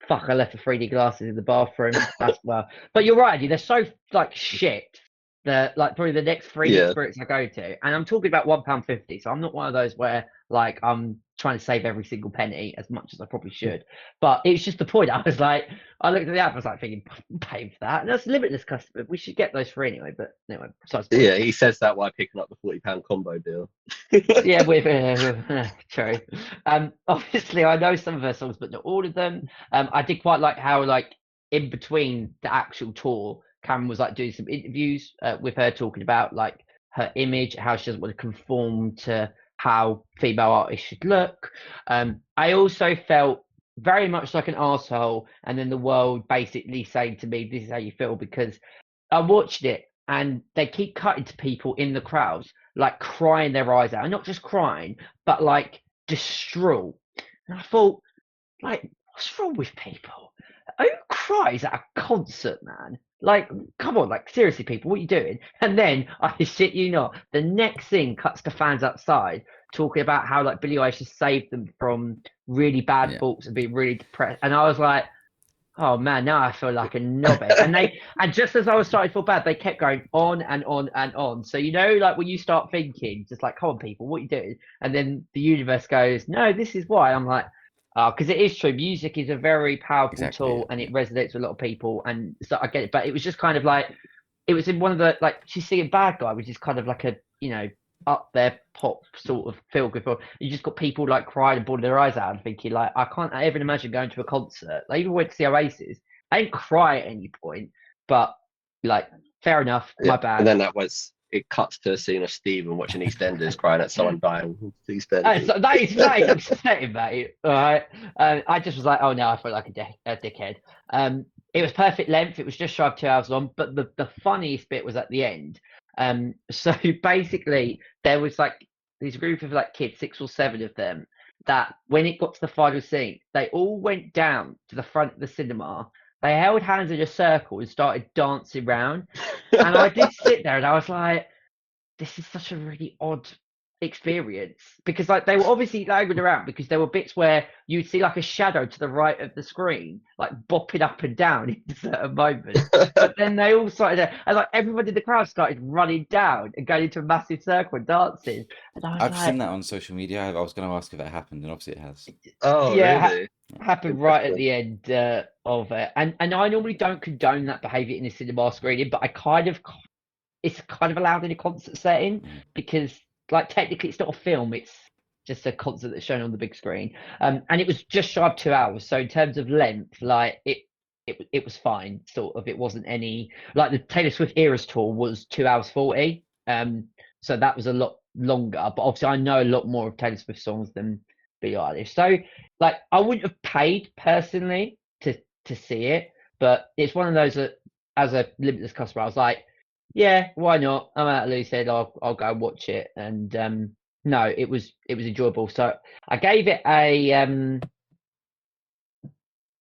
"Fuck, I left the 3D glasses in the bathroom." That's well, but you're right, they're so like shit. They're like probably the next 3D experience I go to, and I'm talking about £1.50. So I'm not one of those where like I'm trying to save every single penny as much as I probably should. But it's just the point. I was like, I looked at the app, I was like thinking, paying for that. And that's limitless customer. We should get those free anyway. But anyway, besides he says that while picking up the £40 combo deal. yeah, with true. Obviously, I know some of her songs, but not all of them. I did quite like how, like, in between the actual tour, Cameron was like doing some interviews with her, talking about like her image, how she doesn't want to conform to how female artists should look. I also felt very much like an arsehole, and then the world basically saying to me, "This is how you feel," because I watched it and they keep cutting to people in the crowds, like crying their eyes out, and not just crying, but like distraught. And I thought, like, what's wrong with people? Who cries at a concert, man? Like, come on, like, seriously, people, what are you doing? And then, I shit you not, the next thing cuts to fans outside talking about how, like, Billie Eilish has saved them from really bad thoughts and being really depressed. And I was like, oh man, now I feel like a knobhead. And just as I was starting to feel bad, they kept going on and on and on. So like when you start thinking, just like, come on, people, what are you doing? And then the universe goes, no, this is why. I'm like, because it is true. Music is a very powerful tool, and it resonates with a lot of people. And so I get it, but it was just kind of like, it was in one of the like she's singing "Bad Guy," which is kind of like a up there pop sort of feel good film. You just got people like crying and bawling their eyes out and thinking like, I can't ever imagine going to a concert. Like even went to see Oasis. I didn't cry at any point, but like fair enough, my bad. And then it cuts to a scene of Stephen watching EastEnders crying at someone dying. EastEnders. So that is upsetting, mate. All right. I just was like, oh no, I felt like a dickhead. It was perfect length. It was just shy of 2 hours long, but the funniest bit was at the end. So basically there was like this group of like kids, 6 or 7 of them, that when it got to the final scene, they all went down to the front of the cinema. They held hands in a circle and started dancing around. And I did sit there and I was like, this is such a really odd experience, because like they were obviously going around, because there were bits where you'd see like a shadow to the right of the screen like bopping up and down in certain moments, but then they all started and like everybody in the crowd started running down and going into a massive circle and dancing, and I've seen that on social media. I was going to ask if it happened, and obviously it has. Oh yeah, really? Happened right at the end of it, and I normally don't condone that behavior in a cinema screening, but it's kind of allowed in a concert setting, because like technically it's not a film, it's just a concert that's shown on the big screen. And it was just shy of 2 hours. So in terms of length, like it was fine, sort of. It wasn't any like the Taylor Swift Eras tour was 2 hours 40. So that was a lot longer. But obviously I know a lot more of Taylor Swift songs than Billie Eilish. So like I wouldn't have paid personally to see it, but it's one of those that as a limitless customer, I was like, yeah, why not? I'm out of loose head. I'll go and watch it. And no, it was enjoyable. So I gave it a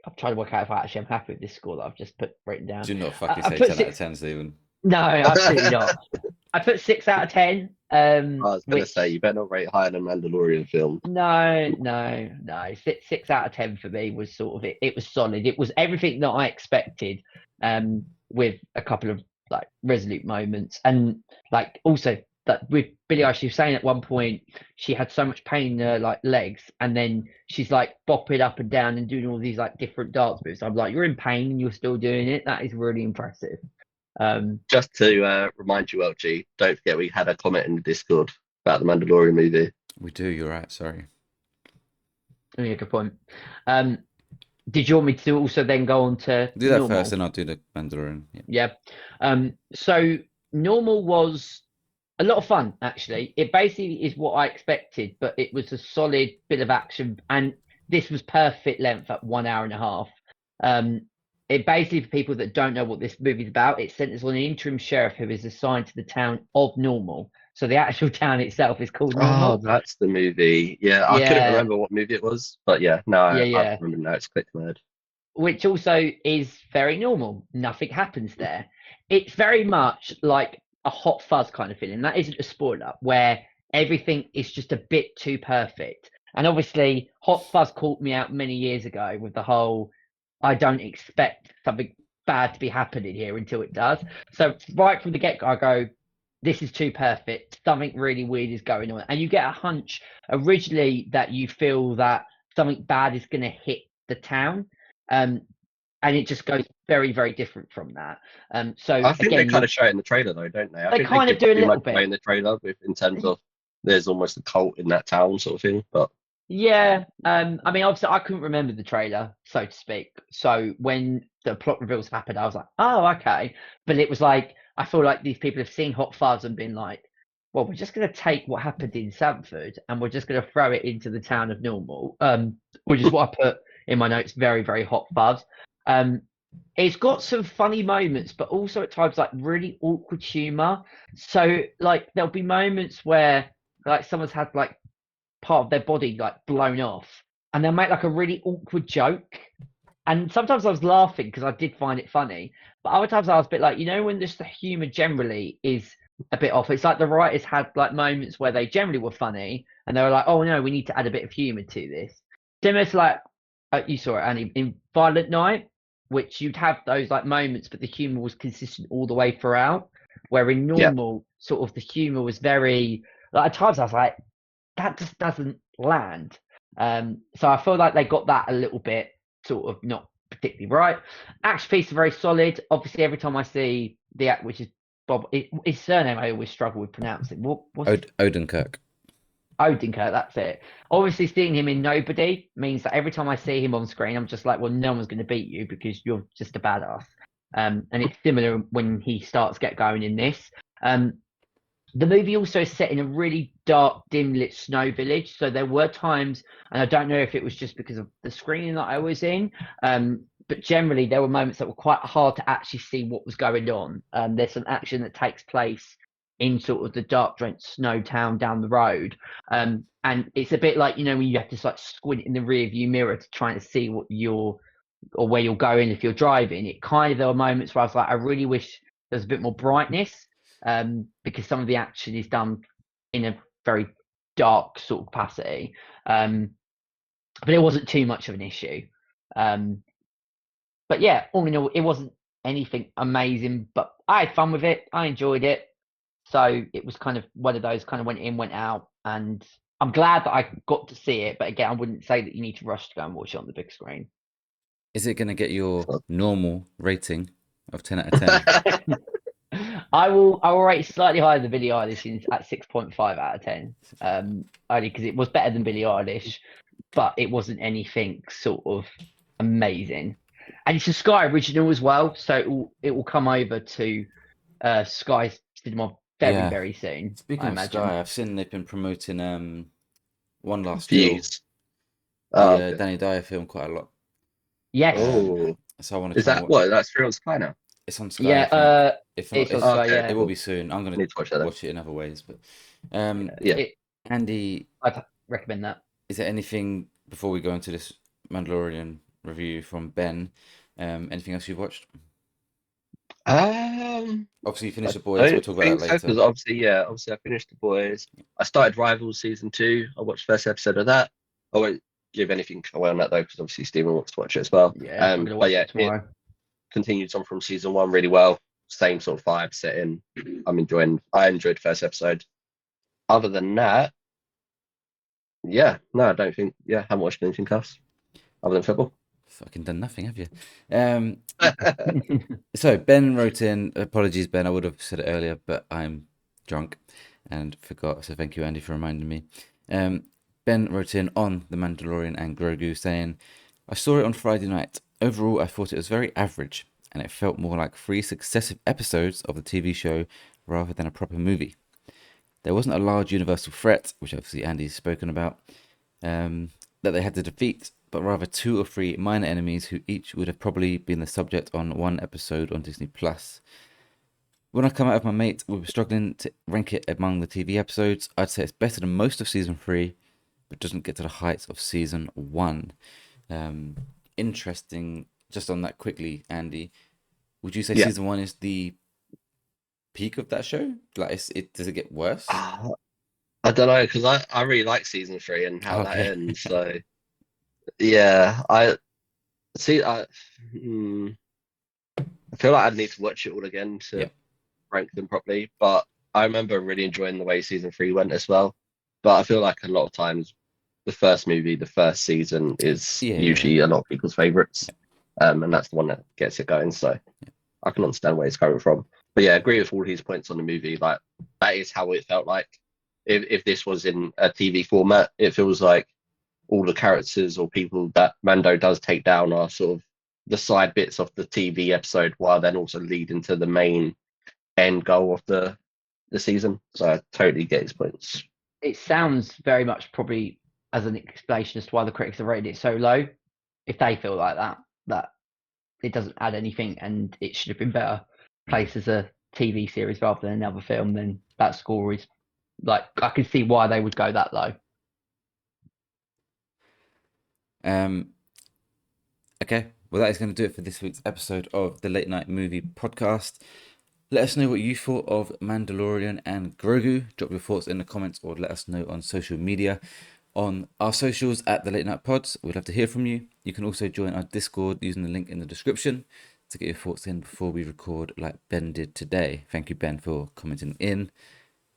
I'm trying to work out if I actually am happy with this score that I've just written down. Do not fucking I say put 10 out of 10, Stephen. No, absolutely not. I put 6 out of 10. I was going to Which say, you better not rate higher than Mandalorian film. no. 6 out of 10 for me was sort of it. It was solid. It was everything that I expected. With a couple of like resolute moments, and like also that with Billie Eilish, she was saying at one point she had so much pain in her like legs, and then she's like bopping up and down and doing all these like different dance moves. I'm like, you're in pain and you're still doing it. That is really impressive. Just to remind you, Welchy, don't forget we had a comment in the Discord about the Mandalorian movie. We do, you're right, sorry. Yeah, good point. Did you want me to also then go on to Do that normal? first, and I'll do the Mandalorian. Yeah. So normal was a lot of fun, actually. It basically is what I expected, but it was a solid bit of action, and this was perfect length at 1 hour and a half. It basically, for people that don't know what this movie's about, it centers on an interim sheriff who is assigned to the town of Normal. So the actual town itself is called Normal. Oh, that's the movie. Yeah, I couldn't remember what movie it was, but yeah, no, I remember now. It's clicked my head. Which also is very normal. Nothing happens there. It's very much like a Hot Fuzz kind of feeling. That isn't a spoiler, where everything is just a bit too perfect. And obviously, Hot Fuzz caught me out many years ago with the whole, I don't expect something bad to be happening here until it does. So right from the get-go, I go, this is too perfect. Something really weird is going on. And you get a hunch originally that you feel that something bad is going to hit the town. And it just goes very, very different from that. So I think again, they kind of show it in the trailer, though, don't they? I think kind of do a little bit in the trailer in terms of there's almost a cult in that town, sort of thing. But yeah, I mean, obviously, I couldn't remember the trailer, so to speak. So when the plot reveals happened, I was like, oh, okay. But it was like, I feel like these people have seen Hot Fuzz and been like, well, we're just going to take what happened in Sanford and we're just going to throw it into the town of Normal, which is what I put in my notes. Very, very Hot Fuzz. It's got some funny moments, but also at times like really awkward humor. So like there'll be moments where like someone's had like part of their body like blown off, and they'll make like a really awkward joke. And sometimes I was laughing because I did find it funny, but other times I was a bit like, when just the humor generally is a bit off. It's like the writers had like moments where they generally were funny, and they were like, oh no, we need to add a bit of humor to this. Similar to like you saw it, Annie, in Violent Night, which you'd have those like moments, but the humor was consistent all the way throughout. Where in Normal, sort of the humor was very like at times I was like, that just doesn't land. So I feel like they got that a little bit sort of not particularly right. Action piece is very solid. Obviously, every time I see the act, which is Bob, his surname I always struggle with pronouncing. What's Odenkirk. Odenkirk, that's it. Obviously, seeing him in Nobody means that every time I see him on screen, I'm just like, well, no one's going to beat you because you're just a badass. And it's similar when he starts get going in this. The movie also is set in a really dark, dim lit snow village. So there were times, and I don't know if it was just because of the screening that I was in, but generally there were moments that were quite hard to actually see what was going on. There's some action that takes place in sort of the dark, drenched snow town down the road. And it's a bit like, when you have to like squint in the rear view mirror to try and see what or where you're going if you're driving. It kind of, there were moments where I was like, I really wish there was a bit more brightness. Because some of the action is done in a very dark sort of capacity. But it wasn't too much of an issue. But yeah, all in all, it wasn't anything amazing, but I had fun with it. I enjoyed it. So it was kind of one of those kind of went in, went out, and I'm glad that I got to see it. But again, I wouldn't say that you need to rush to go and watch it on the big screen. Is it going to get your normal rating of 10 out of 10? I will rate slightly higher than Billie Eilish at 6.5 out of 10. Only because it was better than Billie Eilish, but it wasn't anything sort of amazing. And it's a Sky original as well, so it will come over to Sky Cinema very, very soon. Speaking of imagine. Sky, I've seen they've been promoting One Last Views. the Danny Dyer film quite a lot. Yes. So I want to. Is that what? That's free on Sky now. It's on Sky. Yeah. If it's on Sky, yeah. It will be soon. I'm going to watch it in other ways, but Andy, I'd recommend that. Is there anything before we go into this Mandalorian review from Ben. Anything else you've watched? Obviously, you finished I The Boys. We'll don't talk about think that so later. because obviously I finished The Boys. I started Rivals season 2. I watched the first episode of that. I won't give anything away on that though because obviously Stephen wants to watch it as well. Yeah, I'm gonna But watch yeah, it tomorrow. it continues on from season 1 really well. Same sort of vibe setting. I enjoyed the first episode. Other than that, yeah, no, I don't think. Yeah, haven't watched anything else other than football. Fucking done nothing, have you? So Ben wrote in, apologies, Ben, I would have said it earlier, but I'm drunk and forgot. So thank you, Andy, for reminding me. Ben wrote in on The Mandalorian and Grogu saying, I saw it on Friday night. Overall, I thought it was very average, and it felt more like 3 successive episodes of the TV show rather than a proper movie. There wasn't a large universal threat, which obviously Andy's spoken about, that they had to defeat, but rather 2 or 3 minor enemies who each would have probably been the subject on one episode on Disney Plus. When I come out of my mate, we were struggling to rank it among the TV episodes. I'd say it's better than most of season 3, but doesn't get to the heights of season 1. Interesting. Just on that quickly, Andy, would you say Yeah. season 1 is the peak of that show? Like, does it get worse? I don't know because I really like season 3 and how that Okay. ends. So yeah, I see. I feel like I'd need to watch it all again to Yeah. rank them properly. But I remember really enjoying the way season 3 went as well. But I feel like a lot of times the first movie, the first season is Yeah. usually a lot of people's favorites. And that's the one that gets it going. So I can understand where it's coming from. But yeah, I agree with all his points on the movie. Like that is how it felt like. If this was in a TV format, it feels like all the characters or people that Mando does take down are sort of the side bits of the TV episode, while then also lead into the main end goal of the season. So I totally get his points. It sounds very much probably as an explanation as to why the critics have rated it so low. If they feel like that it doesn't add anything and it should have been better placed as a TV series rather than another film, then that score is like, I can see why they would go that low. Okay, well, that is going to do it for this week's episode of the Late Night Movie Podcast. Let us know what you thought of Mandalorian and Grogu. Drop your thoughts in the comments or let us know on social media. On our socials at the Late Night Pods, we'd love to hear from you. You can also join our Discord using the link in the description to get your thoughts in before we record like Ben did today. Thank you, Ben, for commenting in.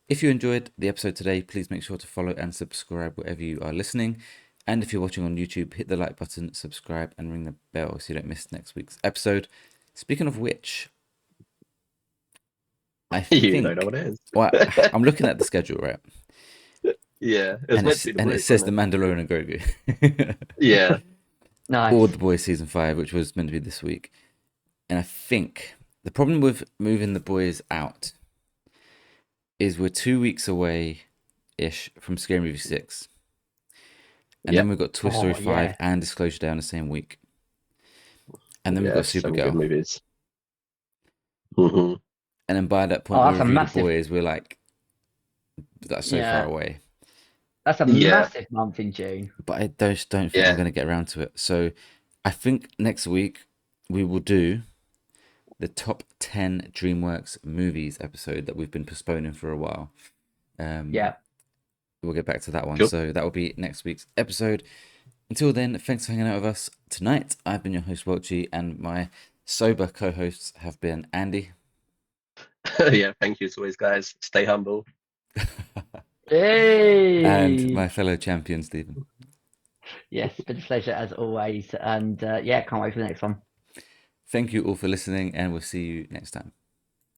If you enjoyed the episode today, please make sure to follow and subscribe wherever you are listening. And if you're watching on YouTube, hit the like button, subscribe, and ring the bell so you don't miss next week's episode. Speaking of which, I think... You don't know what it is. Well, I'm looking at the schedule, right? Yeah, And it says The Mandalorian and Grogu. Yeah. Nice. Or The Boys Season 5, which was meant to be this week. And I think the problem with moving The Boys out is we're 2 weeks away-ish from Scary Movie 6. And then we've got Toy Story 5 and Disclosure Day on the same week. And then we've got some Supergirl. good movies. Mm-hmm. And then by that point, we review The Boys, we're like, that's so far away. That's a massive month in June. But I don't think I'm going to get around to it. So I think next week we will do the top 10 DreamWorks movies episode that we've been postponing for a while. We'll get back to that one. Cool. So that will be next week's episode. Until then, thanks for hanging out with us tonight. I've been your host, Welchy, and my sober co-hosts have been Andy. Yeah, thank you as always, guys. Stay humble. Hey! And my fellow champion, Stephen. Yes, it's been a pleasure as always. And can't wait for the next one. Thank you all for listening, and we'll see you next time.